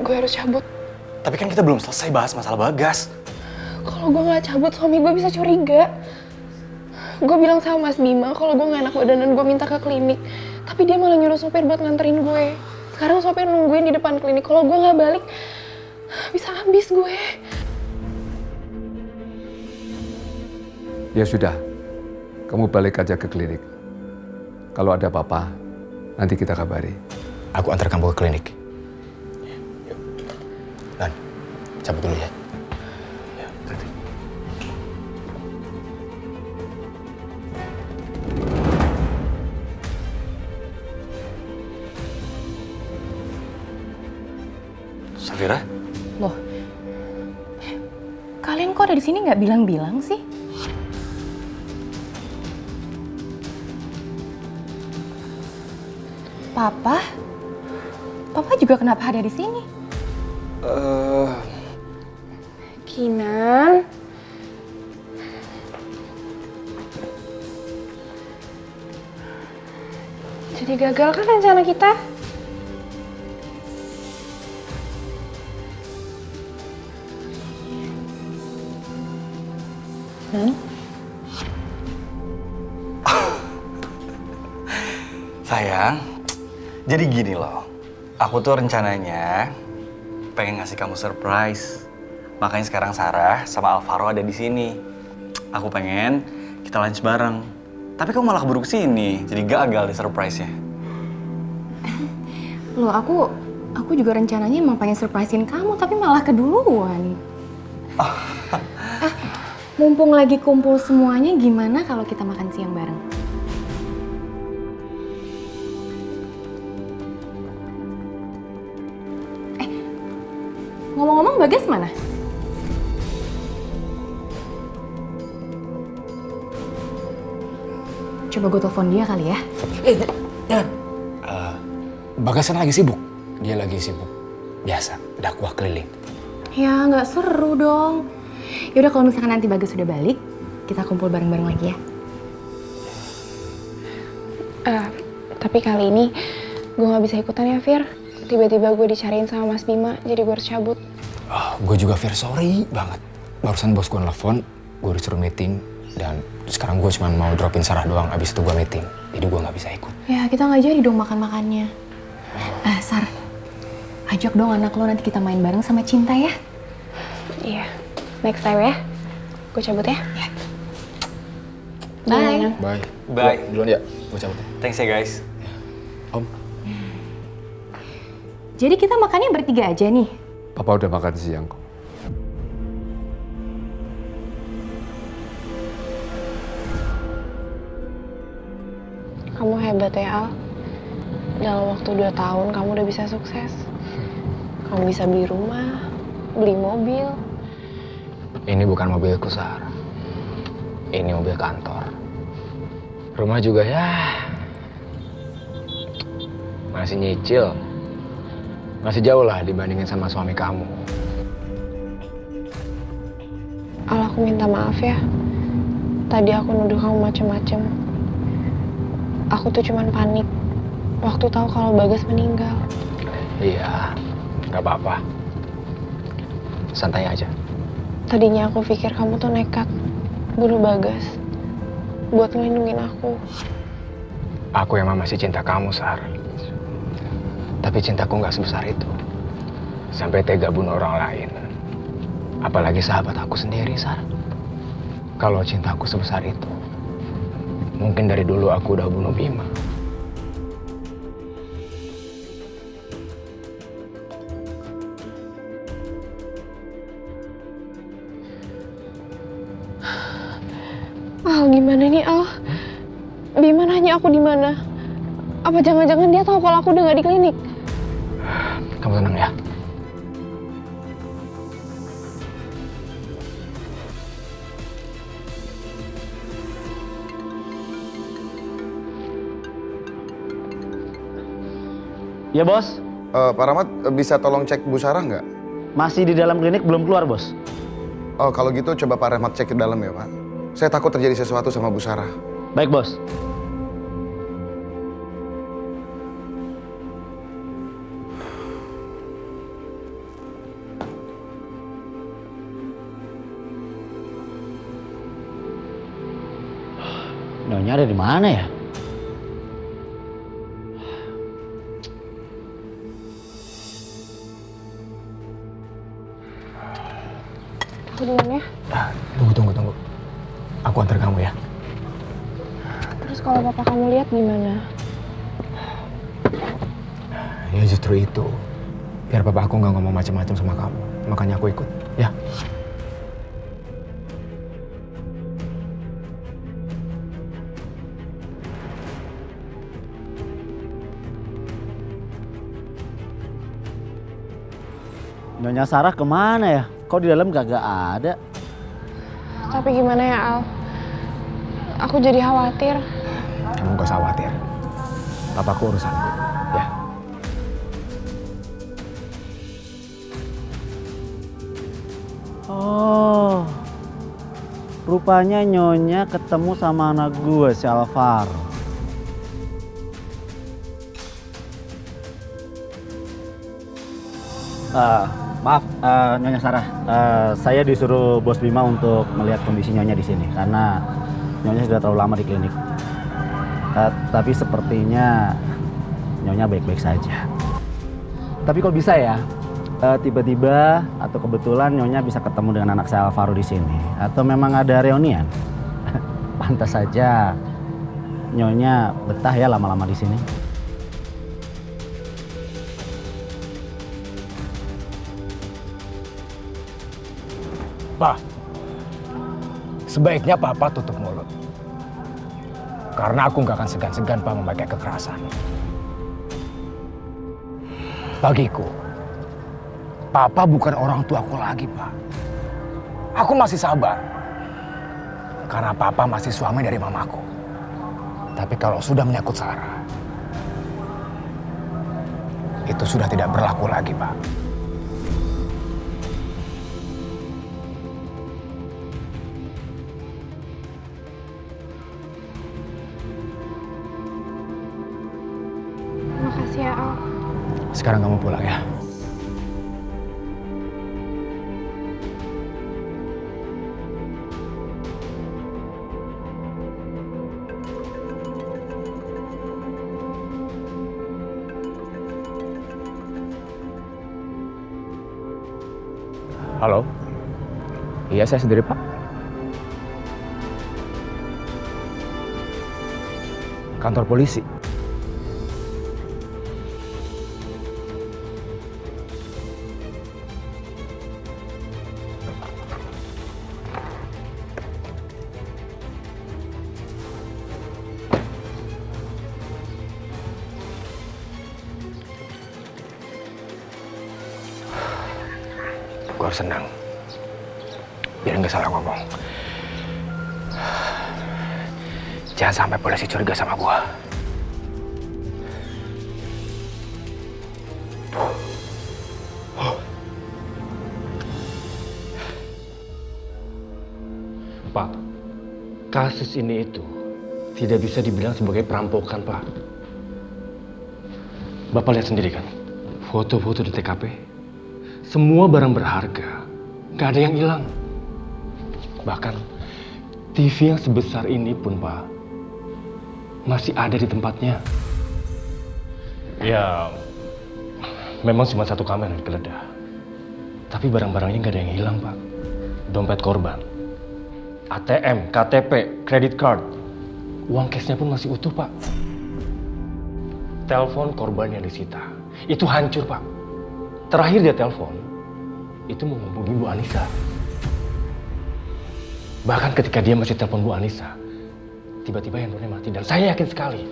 Gue harus cabut.
Tapi kan kita belum selesai bahas masalah Bagas.
Kalau gue nggak cabut, suami gue bisa curiga. Gue bilang sama Mas Bima kalau gue nggak enak badan dan gue minta ke klinik. Tapi dia malah nyuruh sopir buat nganterin gue. Sekarang sopir nungguin di depan klinik. Kalau gue nggak balik, bisa habis gue.
Ya sudah, kamu balik aja ke klinik. Kalau ada apa-apa, nanti kita kabari.
Aku antar kamu ke klinik. Dan cabut dulu ya.
Safira?
Loh, kalian kok ada di sini nggak bilang-bilang sih? Papa? Papa juga kenapa ada di sini? Kinan? Jadi gagal kan rencana kita?
Sayang, jadi gini loh. Aku tuh rencananya pengen ngasih kamu surprise. Makanya sekarang Sarah sama Alvaro ada di sini. Aku pengen kita lunch bareng. Tapi kamu malah keburu kesini, jadi gagal deh surprise-nya.
Loh, aku juga rencananya emang pengen surprisein kamu, tapi malah keduluan. Mumpung lagi kumpul semuanya, gimana kalau kita makan siang bareng? Ngomong-ngomong, Bagas mana? Coba gue telepon dia kali ya.
Jangan. Bagas kan lagi sibuk. Dia lagi sibuk. Biasa, dakwah keliling.
Ya, nggak seru dong. Yaudah kalau misalkan nanti Bagas sudah balik, kita kumpul bareng-bareng lagi ya.
Tapi kali ini gue nggak bisa ikutan ya, Fir. Tiba-tiba gue dicariin sama Mas Bima, jadi gue harus cabut.
Gue juga Fir, sorry banget. Barusan bos gue nelfon, gue disuruh meeting. Dan sekarang gue cuma mau dropin Sarah doang, abis itu gue meeting. jadi gue nggak bisa ikut.
Ya kita nggak jadi dong makan-makannya. Sar, ajak dong anak lo, nanti kita main bareng sama Cinta ya. Iya, next time ya. Gue cabut ya. Bye.
Bye.
Bye.
Duluan ya, gue cabut.
Thanks ya guys.
Om.
Jadi kita makannya bertiga aja nih?
Papa udah makan siang kok.
Kamu hebat ya, Al. Dalam waktu 2 tahun kamu udah bisa sukses. Kamu bisa beli rumah, beli mobil.
Ini bukan mobilku, Sar. Ini mobil kantor. Rumah juga ya masih nyicil. Masih jauh lah dibandingin sama suami kamu.
Al, aku minta maaf ya. Tadi aku nuduh kamu macem-macem. Aku tuh cuman panik waktu tahu kalau Bagas meninggal.
Iya, nggak apa-apa. Santai aja.
Tadinya aku pikir kamu tuh nekat bunuh Bagas buat ngelindungin aku.
Aku emang masih cinta kamu, Sar. Tapi cintaku nggak sebesar itu. Sampai tega bunuh orang lain. Apalagi sahabat aku sendiri, Sar. Kalau cintaku sebesar itu, mungkin dari dulu aku udah bunuh Bima.
Al, gimana nih, Al? Bima nanya aku di mana? Apa jangan-jangan dia tahu kalau aku udah nggak di klinik?
Kamu tenang ya.
Ya bos.
Pak Rahmat bisa tolong cek Bu Sarah nggak?
Masih di dalam klinik, belum keluar bos.
Oh kalau gitu coba Pak Rahmat cek ke dalam ya Pak. Saya takut terjadi sesuatu sama Bu Sarah.
Baik bos. Nyonya ada di mana ya?
Aku duluan ya.
Tunggu. Aku antar kamu ya.
Terus kalau papa kamu lihat gimana?
Ya justru itu. Biar papa aku nggak ngomong macam-macam sama kamu. Makanya aku ikut, ya.
Nyonya Sarah kemana ya? Kok di dalam kagak ada?
Tapi gimana ya, Al? Aku jadi khawatir.
Kamu gak usah khawatir. Papaku urusanku, ya.
Oh, rupanya Nyonya ketemu sama anak gue, si Alvaro. Maaf, Nyonya Sarah. Saya disuruh Bos Bima untuk melihat kondisi Nyonya di sini karena Nyonya sudah terlalu lama di klinik. Tapi sepertinya Nyonya baik-baik saja. Tapi kok bisa ya? Tiba-tiba atau kebetulan Nyonya bisa ketemu dengan anak saya Alvaro di sini? Atau memang ada reunian? Pantas saja Nyonya betah ya lama-lama di sini.
Pak, sebaiknya Papa tutup mulut. Karena aku nggak akan segan-segan Pak memakai kekerasan. Bagiku, Papa bukan orang tuaku lagi, Pak. Aku masih sabar. Karena Papa masih suami dari mamaku. Tapi kalau sudah menyangkut Sarah, itu sudah tidak berlaku lagi, Pak.
Makasih ya, Al.
Sekarang kamu pulang ya. Halo? Iya, saya sendiri, Pak. Kantor polisi. Gue harus senang. Biar nggak salah ngomong. Jangan sampai polisi curiga sama gue.
Pak, kasus ini itu tidak bisa dibilang sebagai perampokan, Pak. Bapak lihat sendiri kan, foto-foto di TKP. Semua barang berharga, nggak ada yang hilang. Bahkan TV yang sebesar ini pun, Pak, masih ada di tempatnya. Ya, memang cuma satu kamera yang digeledah. Tapi barang-barangnya nggak ada yang hilang, Pak. Dompet korban, ATM, KTP, credit card, uang cashnya pun masih utuh, Pak. Telepon korban yang disita, itu hancur, Pak. Terakhir dia telepon, itu menghubungi Bu Anissa. Bahkan ketika dia masih telepon Bu Anissa, tiba-tiba handphonenya mati. Dan saya yakin sekali,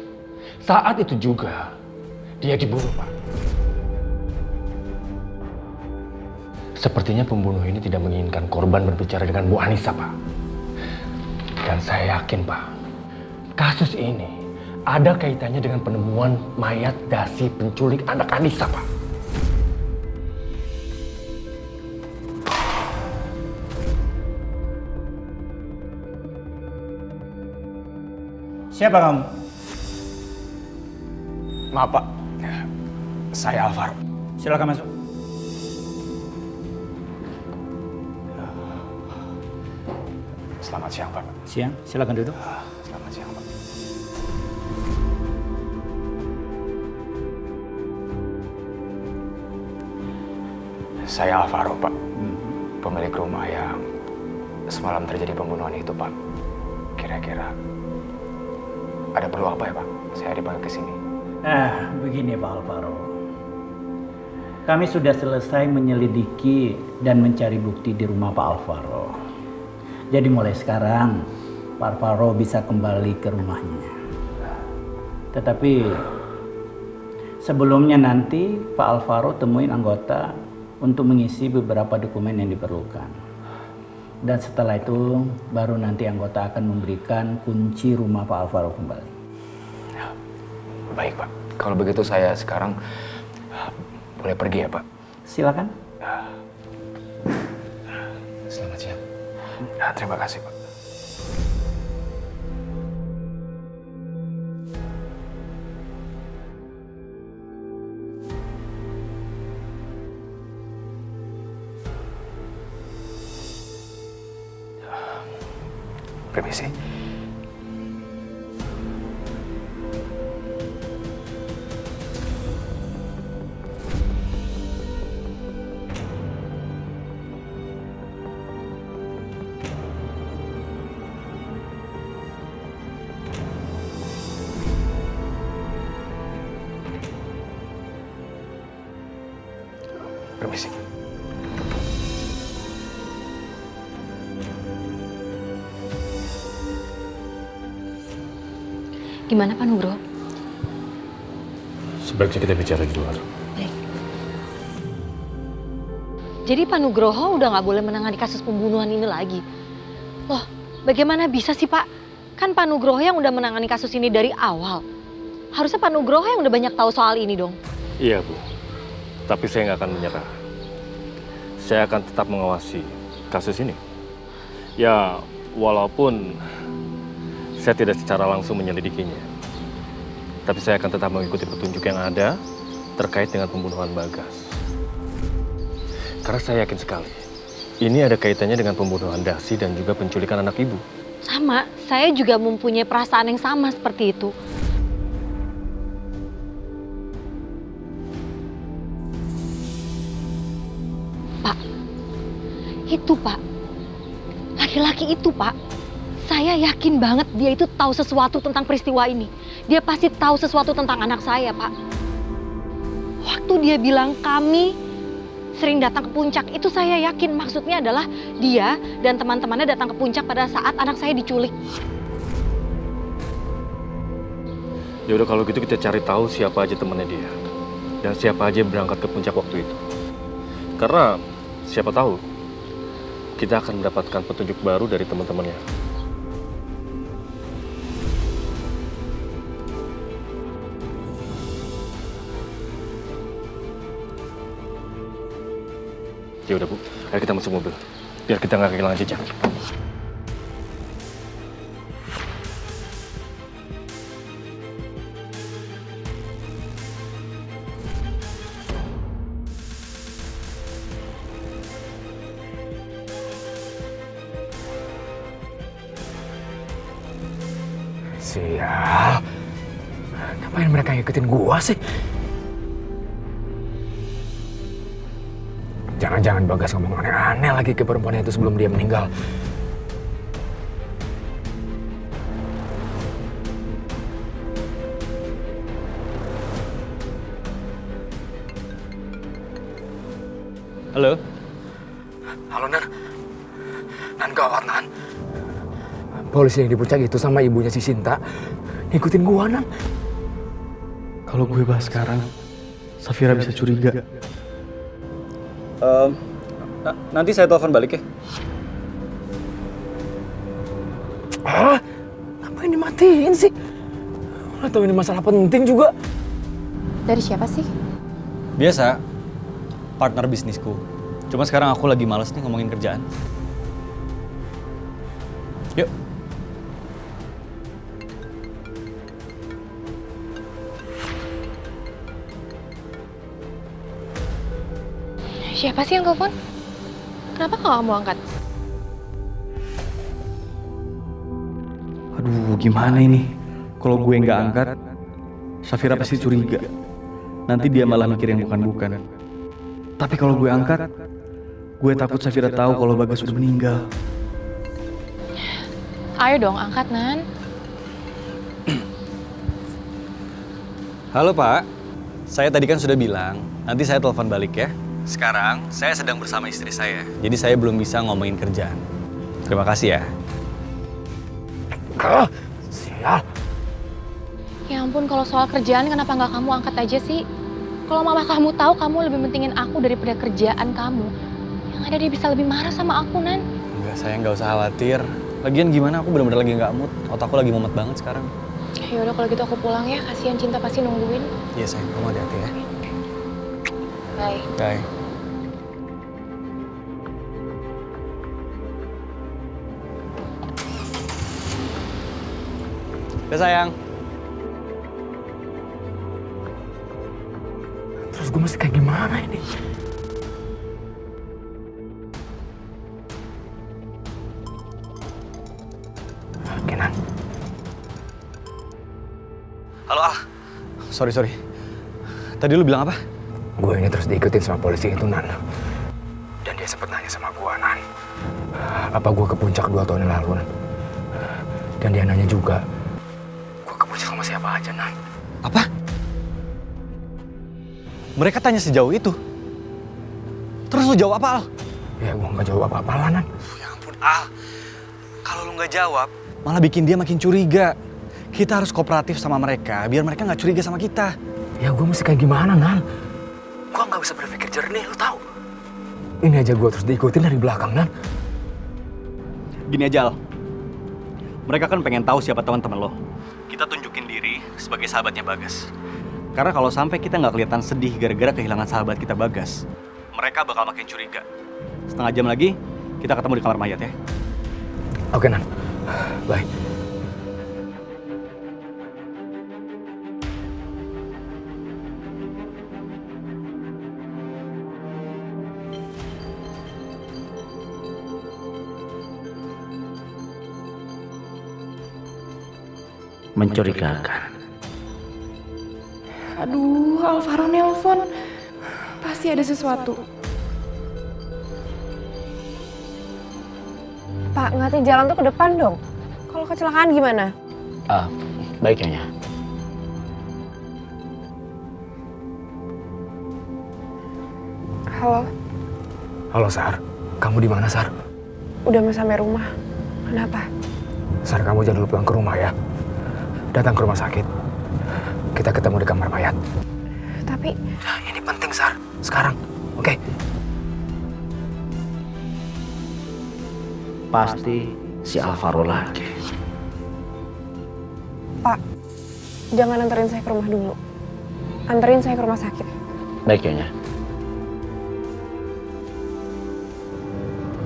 saat itu juga dia dibunuh, Pak. Sepertinya pembunuh ini tidak menginginkan korban berbicara dengan Bu Anissa, Pak. Dan saya yakin, Pak, kasus ini ada kaitannya dengan penemuan mayat Dasi penculik anak Anissa, Pak.
Siapa kamu?
Maaf, Pak. Saya Alvaro.
Silakan masuk.
Selamat siang, Pak.
Siang, silakan duduk.
Selamat siang, Pak. Saya Alvaro, Pak. Pemilik rumah yang semalam terjadi pembunuhan itu, Pak. Kira-kira ada perlu apa ya, Pak? Saya dipanggil ke sini.
Begini Pak Alvaro. Kami sudah selesai menyelidiki dan mencari bukti di rumah Pak Alvaro. Jadi mulai sekarang Pak Alvaro bisa kembali ke rumahnya. Tetapi sebelumnya nanti Pak Alvaro temuin anggota untuk mengisi beberapa dokumen yang diperlukan. Dan setelah itu baru nanti anggota akan memberikan kunci rumah Pak Alvaro kembali.
Baik, Pak. Kalau begitu saya sekarang boleh pergi ya, Pak?
Silakan.
Selamat siang. Terima kasih, Pak. Permisi. Permisi.
Gimana Pak Nugroho?
Sebaiknya kita bicara di luar.
Baik. Jadi Pak Nugroho udah nggak boleh menangani kasus pembunuhan ini lagi. Loh, bagaimana bisa sih Pak? Kan Pak Nugroho yang udah menangani kasus ini dari awal. Harusnya Pak Nugroho yang udah banyak tahu soal ini dong.
Iya, Bu. Tapi saya nggak akan menyerah. Saya akan tetap mengawasi kasus ini. Ya, walaupun saya tidak secara langsung menyelidikinya. Tapi saya akan tetap mengikuti petunjuk yang ada terkait dengan pembunuhan Bagas. Karena saya yakin sekali, ini ada kaitannya dengan pembunuhan Dasi dan juga penculikan anak ibu.
Sama, saya juga mempunyai perasaan yang sama seperti itu. Pak, Itu, Pak. Laki-laki itu, Pak. Saya yakin banget dia itu tahu sesuatu tentang peristiwa ini. Dia pasti tahu sesuatu tentang anak saya, Pak. Waktu dia bilang kami sering datang ke puncak, itu saya yakin maksudnya adalah dia dan teman-temannya datang ke puncak pada saat anak saya diculik.
Ya udah kalau gitu kita cari tahu siapa aja temannya dia. Dan siapa aja yang berangkat ke puncak waktu itu. Karena siapa tahu kita akan mendapatkan petunjuk baru dari teman-temannya. Ya udah Bu, ayo kita masuk mobil. Biar kita nggak kehilangan jejak.
Sial. Ngapain mereka ngikutin gua sih? Jangan-jangan Bagas ngomong aneh-aneh lagi ke perempuan itu sebelum dia meninggal.
Halo?
Halo, Nan. Nan, gawat, Nan. Polisi yang di puncak itu sama ibunya si Sinta ngikutin gua, Nan.
Kalau gue bahas sekarang, Safira bisa curiga. Nanti saya telepon balik ya.
Ah, ngapain dimatiin sih? Atau ini masalah penting juga?
Dari siapa sih?
Biasa, partner bisnisku. Cuma sekarang aku lagi males nih ngomongin kerjaan. Yuk.
Siapa sih yang telepon? Kenapa kok kamu angkat?
Aduh, gimana ini? Kalau gue nggak angkat, Safira pasti curiga. Nanti dia malah mikir yang bukan-bukan. Tapi kalau gue angkat, gue takut Safira tahu kalau Bagas udah meninggal.
Ayo dong, angkat, Nan.
Halo Pak, saya tadi kan sudah bilang, nanti saya telepon balik ya. Sekarang saya sedang bersama istri saya, jadi saya belum bisa ngomongin kerjaan. Terima kasih ya.
Sial.
Ya ampun, kalau soal kerjaan kenapa nggak kamu angkat aja sih? Kalau mama kamu tahu kamu lebih pentingin aku daripada kerjaan kamu, yang ada dia bisa lebih marah sama aku, Nan.
Enggak, saya nggak usah khawatir. Lagian gimana, aku benar-benar lagi nggak mood. Otakku lagi mumet banget sekarang.
Ya udah kalau gitu aku pulang ya, kasihan Cinta pasti nungguin.
Iya sayang, kamu hati-hati ya.
Bye.
Bye. Udah sayang.
Terus gue mesti kayak gimana ini? Oke, Nan.
Halo Al. Sorry. Tadi lu bilang apa?
Gue ini terus diikutin sama polisi itu, Nan. Dan dia sempat nanya sama gue, Nan. Apa gue ke puncak 2 tahun yang lalu, Nan? Dan dia nanya juga, gue ke puncak sama siapa aja, Nan?
Apa? Mereka tanya sejauh itu? Terus lu jawab apa, Al?
Ya gue nggak jawab apa-apa lah, Nan.
Ya ampun, Al. Kalau lu nggak jawab, malah bikin dia makin curiga. Kita harus kooperatif sama mereka, biar mereka nggak curiga sama kita.
Ya gue mesti kayak gimana, Nan? Gue nggak bisa berpikir jernih, lu tahu? Ini aja gue terus diikutin dari belakang, Nan.
Gini aja, Al. Mereka kan pengen tahu siapa teman-teman lo. Kita tunjukin diri sebagai sahabatnya Bagas. Karena kalau sampai kita nggak kelihatan sedih gara-gara kehilangan sahabat kita Bagas, mereka bakal makin curiga. Setengah jam lagi, kita ketemu di kamar mayat ya.
Oke, Nan. Bye.
Mencurigakan.
Aduh, Alvaro nelpon. Pasti ada sesuatu.
Pak, ngatin jalan tuh ke depan dong. Kalau kecelakaan gimana?
Baik Nyonya.
Halo,
Halo Sar, kamu di mana Sar?
udah mau sampai rumah. Kenapa?
Sar, kamu jangan dulu pulang ke rumah ya. Datang ke rumah sakit. Kita ketemu di kamar mayat.
Tapi
Ini penting Sar, sekarang. Oke?
Pasti si Alvaro lagi.
Pak, jangan anterin saya ke rumah dulu. Anterin saya ke rumah sakit.
Baik Nyonya.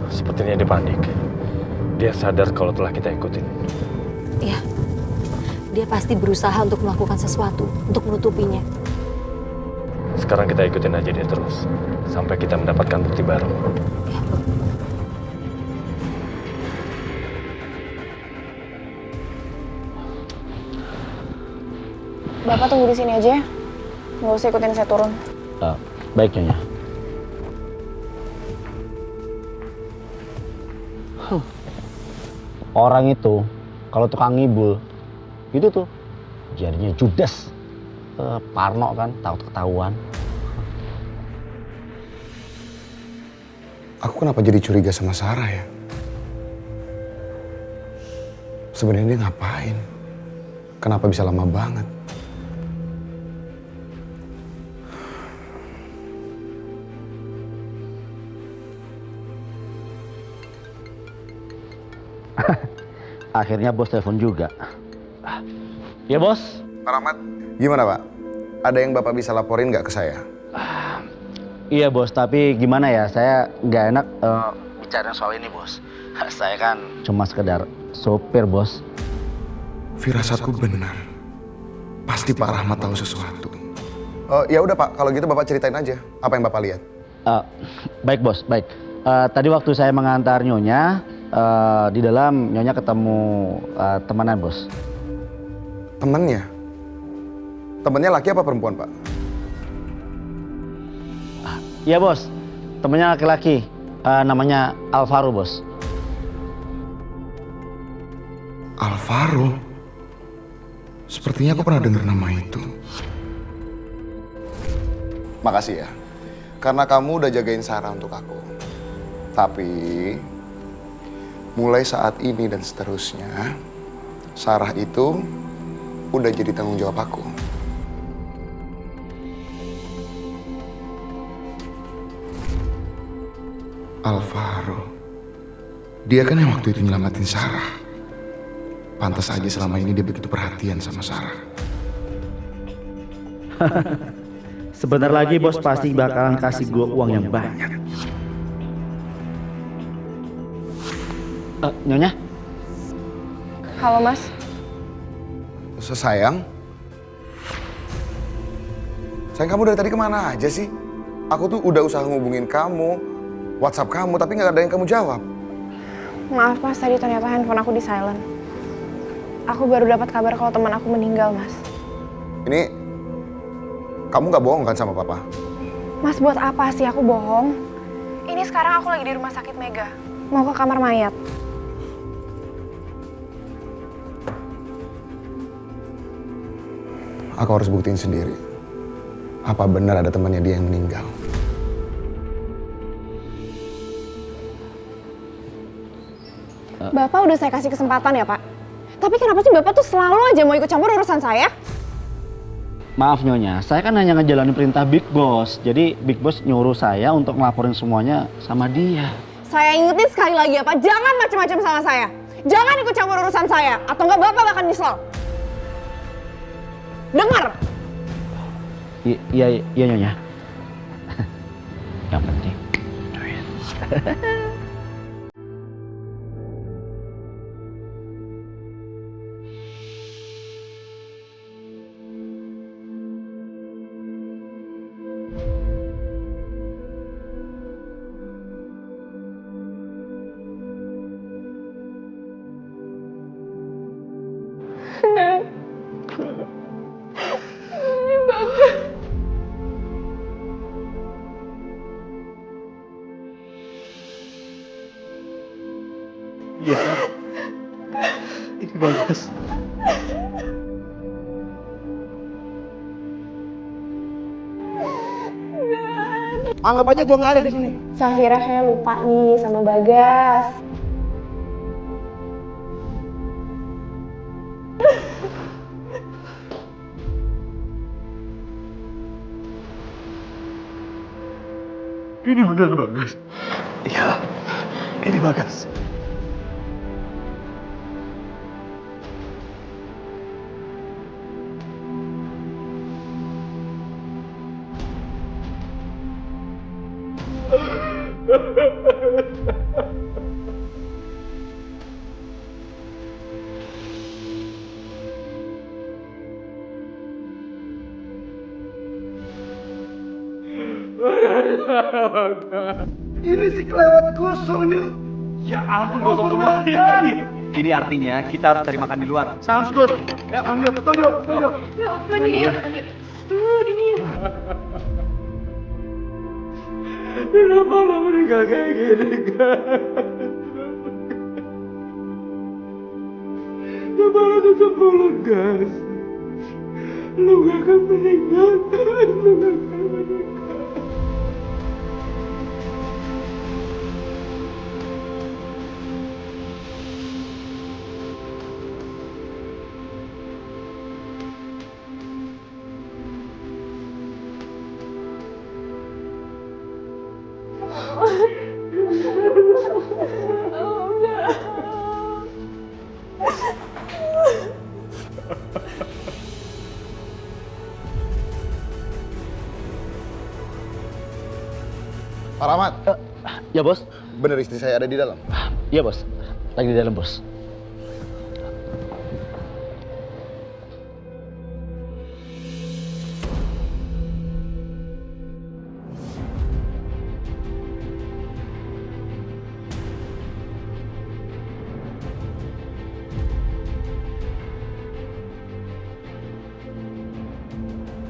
Sepertinya dia panik. Dia sadar kalau telah kita ikutin.
Iya. Dia pasti berusaha untuk melakukan sesuatu, untuk menutupinya.
Sekarang kita ikutin aja dia terus. Sampai kita mendapatkan bukti baru.
Bapak tunggu di sini aja ya. Nggak usah ikutin saya turun.
Baik Nyonya. Orang itu kalau tukang ngibul itu tuh jadinya judes. Parno kan, takut ketahuan.
Aku kenapa jadi curiga sama Sarah ya? Sebenarnya dia ngapain? Kenapa bisa lama banget?
Akhirnya bos telepon juga. Ya bos.
Pak Rahmat, gimana Pak? Ada yang Bapak bisa laporin nggak ke saya?
Iya bos, tapi gimana ya, saya nggak enak bicara soal ini bos. Saya kan cuma sekedar sopir bos.
Firasatku benar. Pasti Pak Rahmat tahu sesuatu. Ya udah Pak, kalau gitu Bapak ceritain aja apa yang Bapak lihat.
Baik bos, baik. Tadi waktu saya mengantar Nyonya, di dalam Nyonya ketemu temenan bos.
Temennya? Temennya laki apa perempuan Pak?
Iya bos, temennya laki-laki, namanya Alvaro bos.
Alvaro? Sepertinya aku pernah dengar nama itu. Makasih ya, karena kamu udah jagain Sarah untuk aku. Tapi mulai saat ini dan seterusnya, Sarah itu udah jadi tanggung jawab aku. Alvaro, dia kan yang waktu itu nyelamatin Sarah. Pantas aja selama ini dia begitu perhatian sama Sarah.
Sebentar lagi bos pasti bakalan kasih gue uang yang banyak. Nyonya?
Halo mas.
Sayang? Sayang, kamu dari tadi kemana aja sih? Aku tuh udah usaha ngubungin kamu, WhatsApp kamu, tapi nggak ada yang kamu jawab.
Maaf mas, tadi ternyata handphone aku di silent. Aku baru dapat kabar kalau teman aku meninggal mas.
Ini, kamu nggak bohong kan sama papa?
Mas buat apa sih aku bohong? Ini sekarang aku lagi di rumah sakit Mega. Mau ke kamar mayat.
Aku harus buktiin sendiri. Apa benar ada temannya dia yang meninggal?
Bapak udah saya kasih kesempatan ya Pak. Tapi kenapa sih Bapak tuh selalu aja mau ikut campur urusan saya?
Maaf Nyonya, saya kan hanya ngejalanin perintah Big Boss. Jadi Big Boss nyuruh saya untuk ngelaporin semuanya sama dia.
Saya ingetin sekali lagi ya Pak, jangan macam-macam sama saya. Jangan ikut campur urusan saya, atau enggak Bapak bakal nyesel. Dengar!
Iya Nyonya. Yang penting duit.
Iya. Ini Bagas. Anggap aja gue nggak ada di sini.
Safira kayak lupa nih sama Bagas.
Ini benar Bagas. Iya, ini Bagas. Ini si kelewat kosong nih. Ya ampun, kosong semua.
Ini artinya kita harus cari makan di luar.
Sounds good. Ya, ambil, tunjuk.
Ya, mandi ya. Ini.
Kenapa lo meninggal kayak gini, kan? Kenapa lo tutup mulut, Gas? Lo gak akan meninggal, kan? Lo gak akan meninggal.
Pak Rahmat.
Ya bos.
Bener istri saya ada di dalam?
Iya bos. Lagi di dalam bos.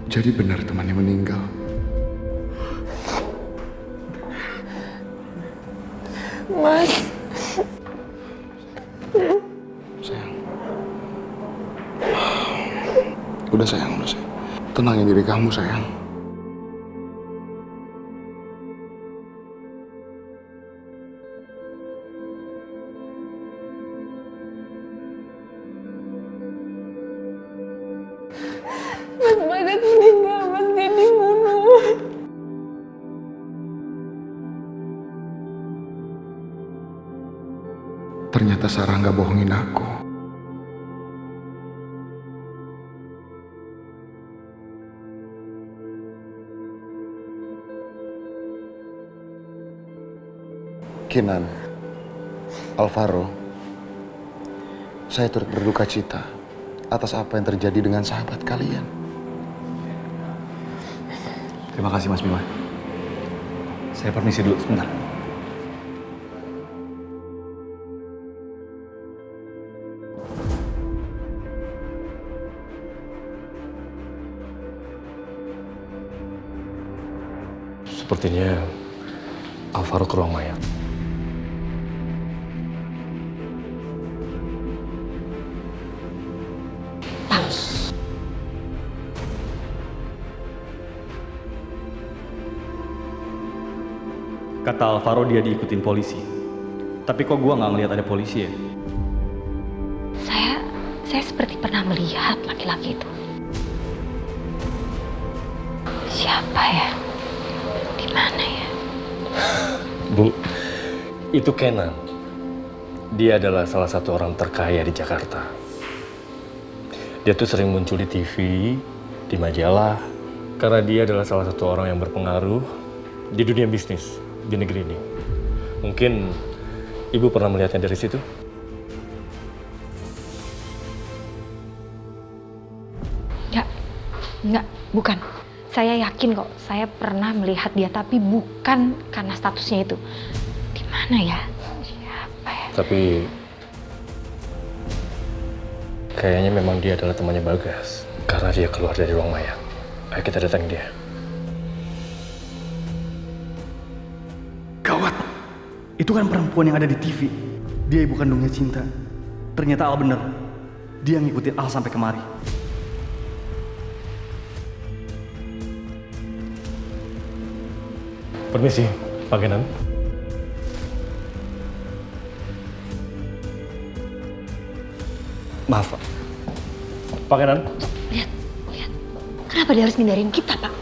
Jadi benar temannya meninggal.
Mas.
Sayang. Udah sayang. Tenangin diri kamu sayang.
Mas Bagas meninggal, Mas dia dibunuh.
Ternyata Sarah nggak bohongin aku. Kinan, Alvaro, saya turut berduka cita atas apa yang terjadi dengan sahabat kalian.
Terima kasih Mas Bima. Saya permisi dulu sebentar.
Sepertinya Alvaro ke ruang mayat.
Kata Alvaro dia diikutin polisi. Tapi kok gua nggak ngelihat ada polisi ya?
Saya seperti pernah melihat laki-laki itu. Siapa ya? Di mana ya?
Bu, itu Kenan. Dia adalah salah satu orang terkaya di Jakarta. Dia tuh sering muncul di TV, di majalah, karena dia adalah salah satu orang yang berpengaruh di dunia bisnis di negeri ini. Mungkin Ibu pernah melihatnya dari situ?
Enggak, bukan. Saya yakin kok, saya pernah melihat dia, tapi bukan karena statusnya itu. Di mana ya? Siapa ya?
Tapi kayaknya memang dia adalah temannya Bagas, karena dia keluar dari ruang mayat. Ayo kita datang dia.
Gawat. Itu kan perempuan yang ada di TV. Dia ibu kandungnya Cinta. Ternyata Al bener. Dia ngikutin Al sampai kemari.
Permisi, Pak Kenan.
Maaf, Pak.
Pak Kenan.
Lihat. Kenapa dia harus ngindarin kita, Pak?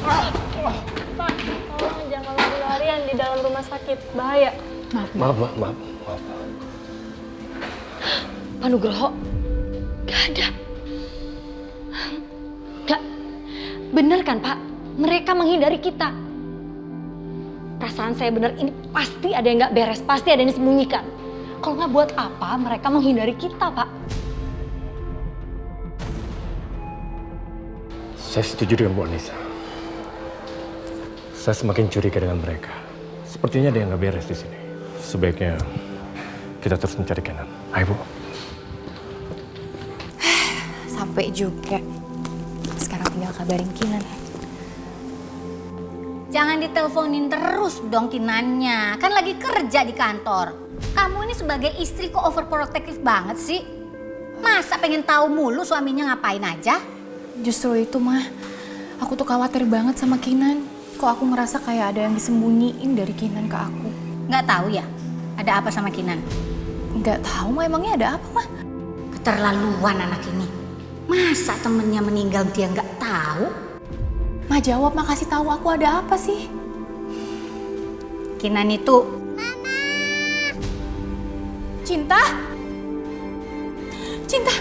Pak, tolong jangan lari-larian di dalam rumah sakit. Bahaya.
Maaf.
Pak Nugroho, gak ada. Gak, bener kan Pak? Mereka menghindari kita. Perasaan saya bener, ini pasti ada yang gak beres, pasti ada yang disembunyikan. Kalau nggak buat apa mereka menghindari kita, Pak?
Saya setuju dengan Bu Anissa. Saya semakin curiga dengan mereka. Sepertinya ada yang nggak beres di sini. Sebaiknya kita terus mencari Kenan. Ayo, Bu.
Sampai juga. Sekarang tinggal kabarin Kinan.
Jangan diteleponin terus dong Kinannya. Kan lagi kerja di kantor. Kamu ini sebagai istri kok overprotective banget sih? Masa pengen tahu mulu suaminya ngapain aja?
Justru itu, Mah. Aku tuh khawatir banget sama Kinan. Kok aku ngerasa kayak ada yang disembunyiin dari Kinan ke aku.
Nggak tahu ya? Ada apa sama Kinan?
Nggak tahu, Mah. Emangnya ada apa, Mah?
Keterlaluan anak ini. Masa temennya meninggal dia nggak tahu?
Mah jawab, Mah, kasih tahu aku ada apa sih?
Kinan itu...
Mama! Cinta? Cinta?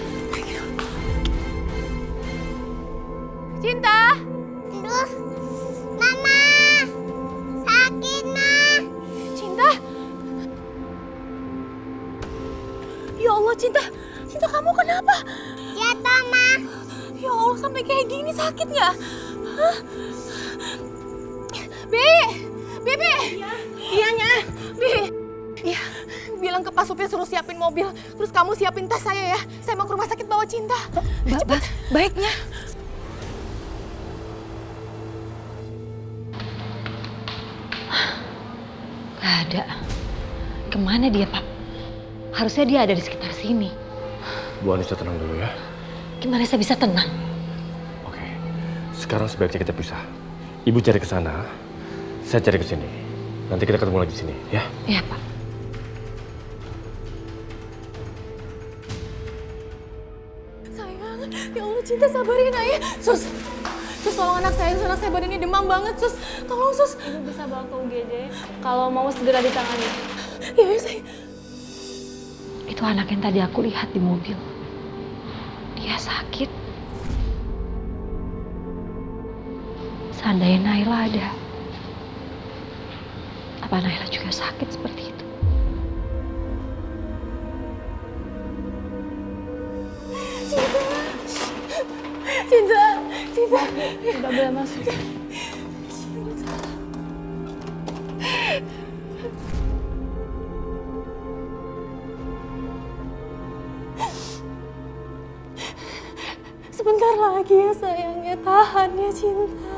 Cinta?
Aduh, Mama! Sakit, Ma!
Cinta? Ya Allah, Cinta. Cinta, kamu kenapa?
Jatuh, Ma.
Ya Allah, sampai kayak gini sakit nggak? Hah? Bi! Bibi! Iya, Nya. Bi! Iya. Bilang ke Pak supir suruh siapin mobil. Terus kamu siapin tas saya ya. Saya mau ke rumah sakit bawa Cinta. Cepet. Baiknya.
Gak ada. Kemana dia, Pak? Harusnya dia ada di sekitar sini.
Bu Anissa tenang dulu ya.
Gimana saya bisa tenang?
Oke, sekarang sebaiknya kita pisah. Ibu cari ke sana, saya cari ke sini. Nanti kita ketemu lagi di sini, ya?
Iya, Pak.
Sayang, ya Allah, Cinta sabarin aja. Sus, tolong anak saya badannya demam banget, Sus. Tolong, Sus.
Ibu bisa bawa ke UGD kalau mau segera ditangani.
Iya, sayang.
Itu anak yang tadi aku lihat di mobil. Dia sakit. Seandainya Naila ada, apa Naila juga sakit seperti itu?
Cinta.
Tidak boleh masuk. Sebentar lagi ya sayangnya, tahan ya Cinta.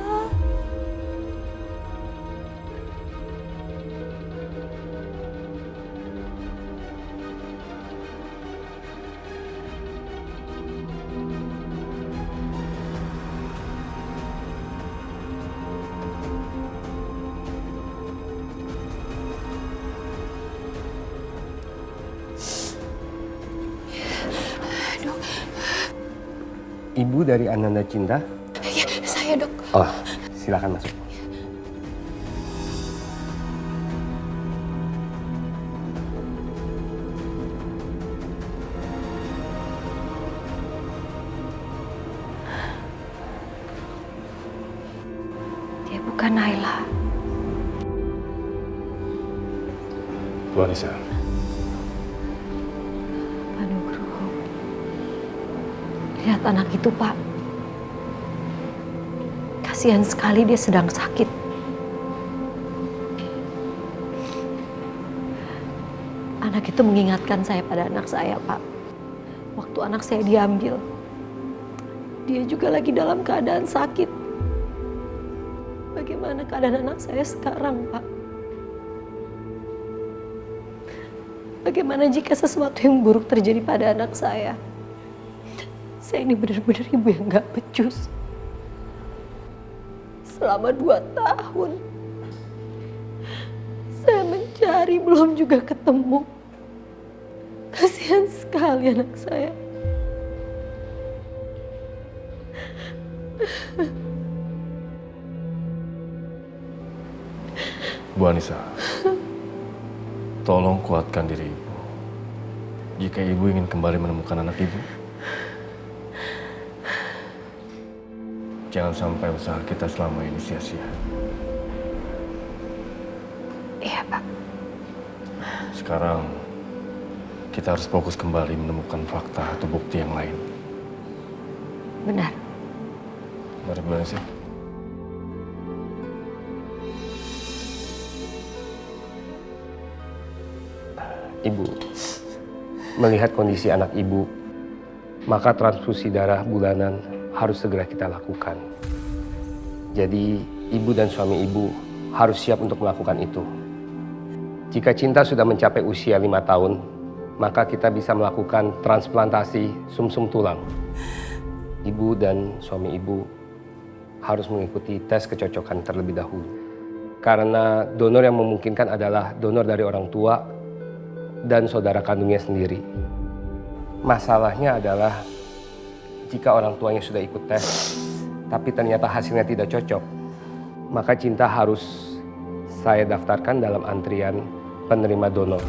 Ibu dari Ananda Cinta?
Iya, saya, Dok.
Oh, silakan masuk.
Dia bukan Naila.
Bu Anissa.
Lihat anak itu, Pak. Kasihan sekali dia sedang sakit. Anak itu mengingatkan saya pada anak saya, Pak. Waktu anak saya diambil, dia juga lagi dalam keadaan sakit. Bagaimana keadaan anak saya sekarang, Pak? Bagaimana jika sesuatu yang buruk terjadi pada anak saya? Saya ini benar-benar ibu yang gak becus. Selama 2 tahun, saya mencari belum juga ketemu. Kasihan sekali anak saya.
Bu Anissa, tolong kuatkan diri ibu. Jika ibu ingin kembali menemukan anak ibu, jangan sampai usaha kita selama ini sia-sia.
Iya, Pak.
Sekarang kita harus fokus kembali menemukan fakta atau bukti yang lain.
Benar.
Mari Bu Anissa.
Ibu, melihat kondisi anak ibu, maka transfusi darah bulanan harus segera kita lakukan. Jadi, ibu dan suami ibu harus siap untuk melakukan itu. Jika Cinta sudah mencapai usia 5 tahun, maka kita bisa melakukan transplantasi sumsum tulang. Ibu dan suami ibu harus mengikuti tes kecocokan terlebih dahulu. Karena donor yang memungkinkan adalah donor dari orang tua dan saudara kandungnya sendiri. Masalahnya adalah jika orang tuanya sudah ikut tes, tapi ternyata hasilnya tidak cocok, maka Cinta harus saya daftarkan dalam antrian penerima donor.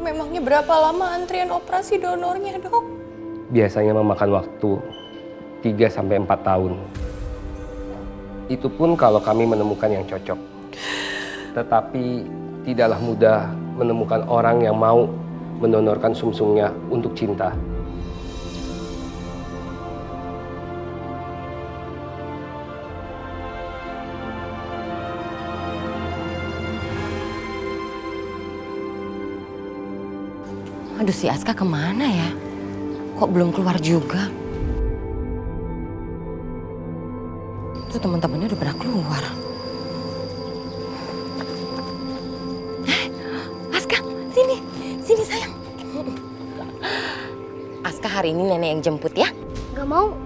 Memangnya berapa lama antrian operasi donornya, Dok?
Biasanya memakan waktu 3-4 tahun. Itu pun kalau kami menemukan yang cocok. Tetapi tidaklah mudah menemukan orang yang mau mendonorkan sumsumnya untuk Cinta.
Aduh, si Aska kemana ya? Kok belum keluar juga? Tuh teman-temannya udah pada keluar. Aska, sini. Sini sayang. Aska, hari ini nenek yang jemput ya?
Gak mau.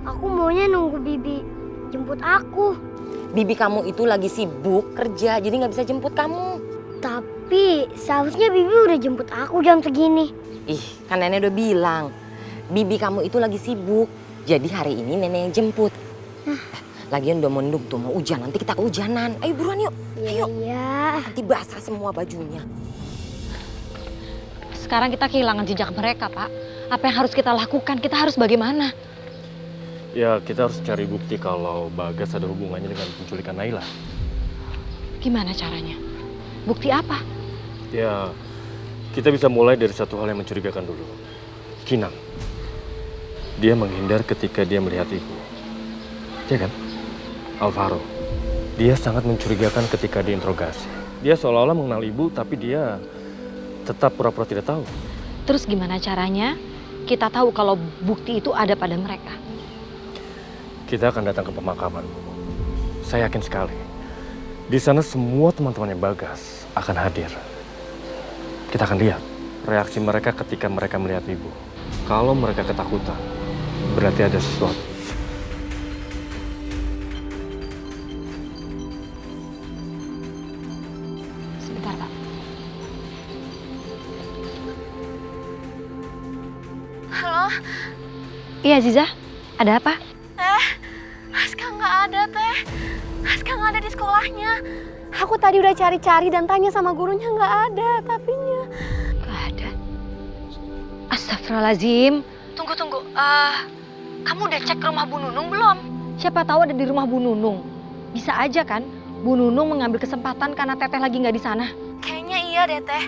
Aku maunya nunggu Bibi jemput aku.
Bibi kamu itu lagi sibuk kerja, jadi nggak bisa jemput kamu.
Tapi seharusnya Bibi udah jemput aku jam segini.
Ih, kan nenek udah bilang. Bibi kamu itu lagi sibuk, jadi hari ini nenek yang jemput. Lagian udah mendung tuh, mau hujan, nanti kita kehujanan. Ayo buruan yuk, ayo.
Iya.
Nanti basah semua bajunya.
Sekarang kita kehilangan jejak mereka, Pak. Apa yang harus kita lakukan? Kita harus bagaimana?
Ya, kita harus cari bukti kalau Bagas ada hubungannya dengan penculikan Naila.
Gimana caranya? Bukti apa?
Ya, kita bisa mulai dari satu hal yang mencurigakan dulu. Kinan. Dia menghindar ketika dia melihat ibu. Ya kan? Alvaro. Dia sangat mencurigakan ketika diinterogasi. Dia seolah-olah mengenal ibu, tapi dia tetap pura-pura tidak tahu.
Terus gimana caranya kita tahu kalau bukti itu ada pada mereka?
Kita akan datang ke pemakaman. Saya yakin sekali. Di sana semua teman-temannya Bagas akan hadir. Kita akan lihat reaksi mereka ketika mereka melihat ibu. Kalau mereka ketakutan, berarti ada sesuatu.
Sebentar, Pak.
Halo?
Iya, Aziza. Ada apa?
Aska nggak ada, Teh. Aska nggak ada di sekolahnya. Aku tadi udah cari-cari dan tanya sama gurunya, nggak ada tapinya.
Nggak ada. Astagfirullahaladzim. Tunggu. Kamu udah cek rumah Bu Nunung belum? Siapa tahu ada di rumah Bu Nunung. Bisa aja kan Bu Nunung mengambil kesempatan karena Teteh lagi nggak di sana.
Kayaknya iya deh, Teh.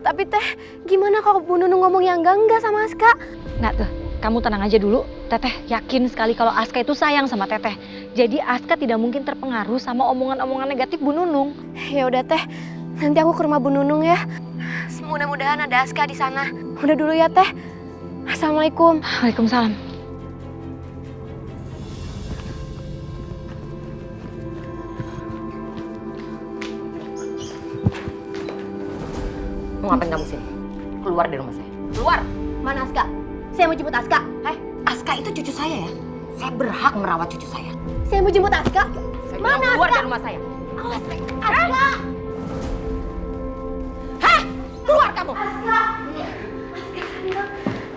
Tapi Teh, gimana kalau Bu Nunung ngomong yang enggak sama Aska?
Nggak tuh. Kamu tenang aja dulu. Teteh yakin sekali kalau Aska itu sayang sama Teteh. Jadi Aska tidak mungkin terpengaruh sama omongan-omongan negatif Bu Nunung.
Ya udah Teh, nanti aku ke rumah Bu Nunung ya. Mudah-mudahan ada Aska di sana. Udah dulu ya Teh. Assalamualaikum.
Waalaikumsalam.
Mau ngapain kamu sini? Keluar dari rumah saya. Keluar!
Mana Aska? Saya mau jemput Aska.
Aska itu cucu saya ya. Saya berhak merawat cucu saya.
Saya mau jemput Aska.
Saya
Mana
bilang keluar
Aska?
dari rumah saya.
Awas, Aska!
Hah? Keluar kamu!
Aska sayang,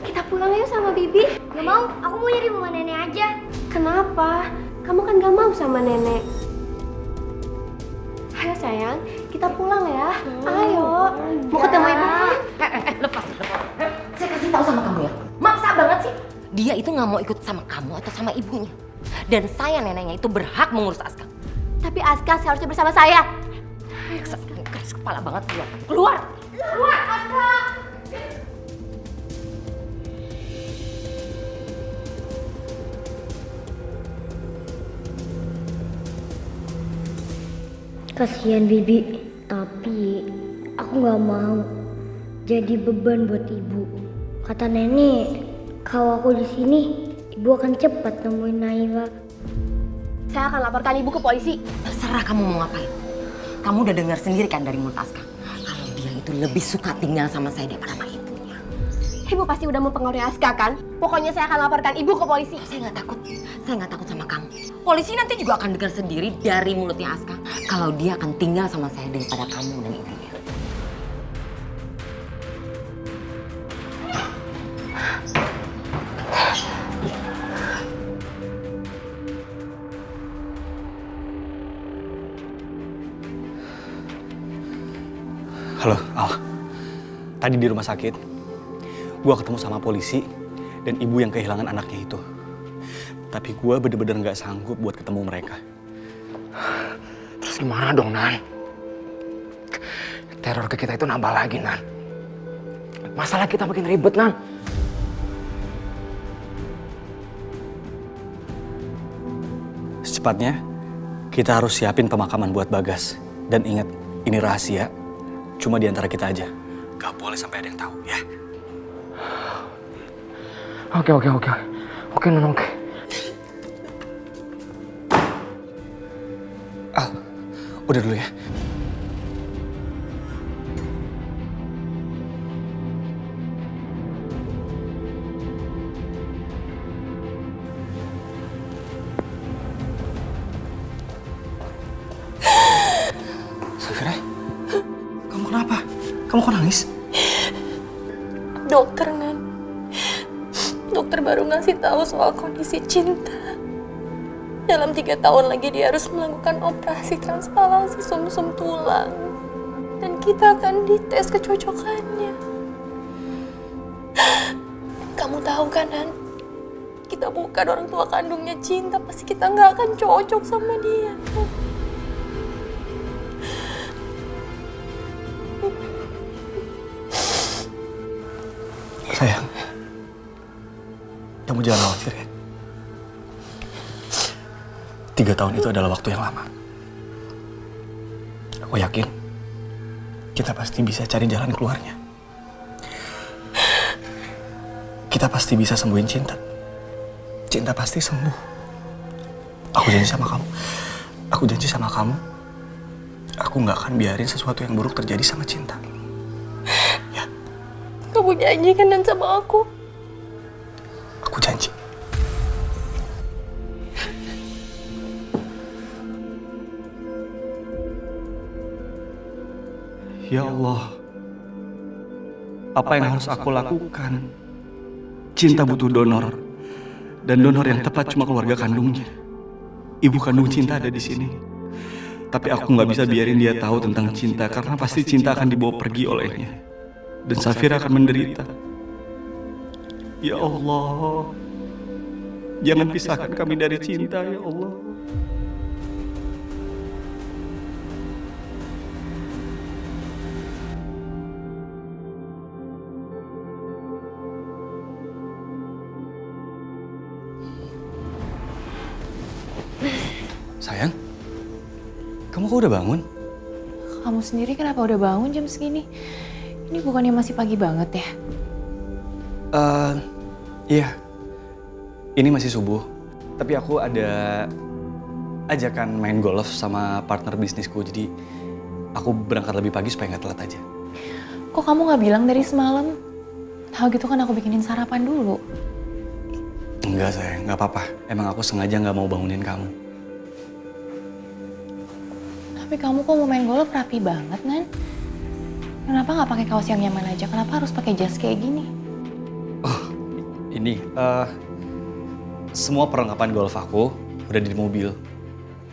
kita pulang yuk sama Bibi. Gak mau, aku mau di rumah nenek aja. Kenapa? Kamu kan gak mau sama nenek. Ayo sayang, kita pulang ya. Ayo. Mau ketemu ibu?
Lepas. Saya kasih tahu sama kamu ya. Maksa banget sih. Dia itu nggak mau ikut sama kamu atau sama ibunya. Dan saya neneknya itu berhak mengurus Aska.
Tapi Aska seharusnya bersama saya.
Keras kepala banget, keluar. Keluar!
Keluar, Aska! Kasihan Bibi, tapi aku nggak mau jadi beban buat ibu. Kata nenek, kalau aku di sini, ibu akan cepat nemuin Naila. Saya akan laporkan ibu ke polisi.
Terserah kamu mau ngapain. Kamu udah dengar sendiri kan dari mulut Aska. Kalau dia itu lebih suka tinggal sama saya daripada sama ibunya.
Ibu pasti udah mempengaruhi Aska kan? Pokoknya saya akan laporkan ibu ke polisi.
Saya nggak takut. Saya nggak takut sama kamu. Polisi nanti juga akan dengar sendiri dari mulutnya Aska kalau dia akan tinggal sama saya daripada kamu dan ibunya.
Halo, Al. Tadi di rumah sakit, gue ketemu sama polisi dan ibu yang kehilangan anaknya itu. Tapi gue bener-bener nggak sanggup buat ketemu mereka.
Terus gimana dong, Nan? Teror ke kita itu nambah lagi, Nan. Masalah kita makin ribet, Nan.
Secepatnya, kita harus siapin pemakaman buat Bagas. Dan ingat, ini rahasia. Cuma di antara kita aja. Gak boleh sampai ada yang tahu, ya?
Oke, Nan, oke.
Al, udah dulu ya.
Safira, kamu kenapa? Kamu kok nangis?
Dokter, Nan. Dokter baru ngasih tahu soal kondisi Cinta. Dalam 3 tahun lagi dia harus melakukan operasi transplantasi sum-sum tulang. Dan kita akan dites kecocokannya. Kamu tahu kan, Nan? Kita bukan orang tua kandungnya Cinta. Pasti kita nggak akan cocok sama dia.
Sayang, kamu jangan khawatir ya. 3 tahun itu adalah waktu yang lama. Aku yakin kita pasti bisa cari jalan keluarnya. Kita pasti bisa sembuhin Cinta. Cinta pasti sembuh. Aku janji sama kamu. Aku janji sama kamu. Aku nggak akan biarin sesuatu yang buruk terjadi sama Cinta.
Kamu janji kan Dan sama aku?
Aku janji.
Ya Allah, apa yang harus aku lakukan? Cinta butuh donor, dan donor yang tepat cuma keluarga kandungnya. Ibu kandung Cinta ada di sini, tapi aku nggak bisa biarin dia tahu tentang Cinta karena pasti Cinta akan dibawa pergi olehnya, dan Safira akan menderita. Ya Allah, jangan pisahkan kami dari Cinta, ya Allah. Sayang, kamu kok udah bangun?
Kamu sendiri kenapa udah bangun jam segini? Ini bukannya masih pagi banget ya?
Iya, ini masih subuh. Tapi aku ada ajakan main golf sama partner bisnisku. Jadi aku berangkat lebih pagi supaya nggak telat aja.
Kok kamu gak bilang dari semalam? Tahu gitu kan aku bikinin sarapan dulu.
Enggak sayang, nggak apa-apa. Emang aku sengaja nggak mau bangunin kamu.
Tapi kamu kok mau main golf rapi banget, Nan? Kenapa nggak pakai kaos yang nyaman aja? Kenapa harus pakai jas kayak gini?
Ini, semua perlengkapan golf aku udah di mobil.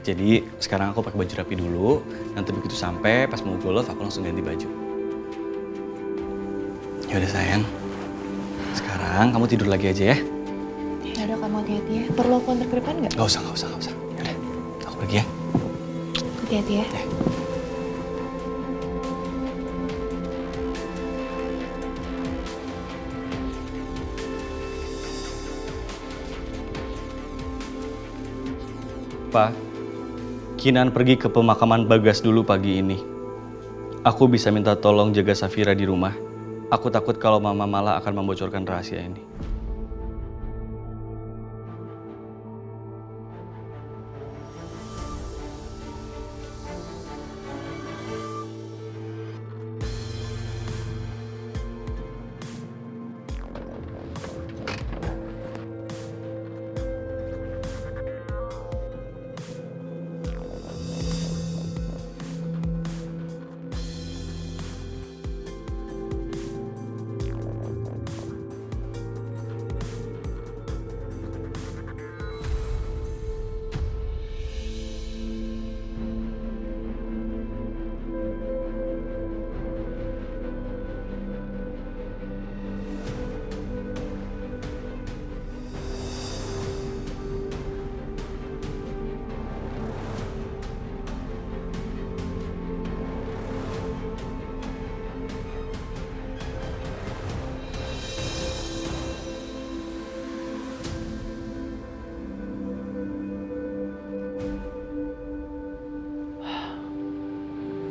Jadi sekarang aku pakai baju rapi dulu. Nanti begitu sampai pas mau golf aku langsung ganti baju. Ya udah sayang. Sekarang kamu tidur lagi aja ya.
Ya udah, kamu hati-hati ya. Perlu aku antar ke depan nggak?
Gak usah. Yaudah, aku pergi ya.
Hati-hati ya.
Pak, Kinan pergi ke pemakaman Bagas dulu pagi ini. Aku bisa minta tolong jaga Safira di rumah. Aku takut kalau Mama malah akan membocorkan rahasia ini.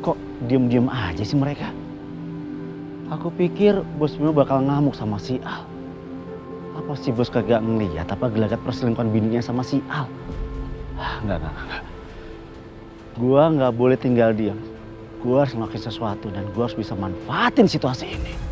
Kok diem-diem aja sih mereka? Aku pikir Bos Bimo bakal ngamuk sama si Al. Apa si Bos kagak ngeliat apa gelagat perselingkuhan bininya sama si Al? Enggak. Gua nggak boleh tinggal diam. Gua harus ngelakuin sesuatu dan gua harus bisa manfaatin situasi ini.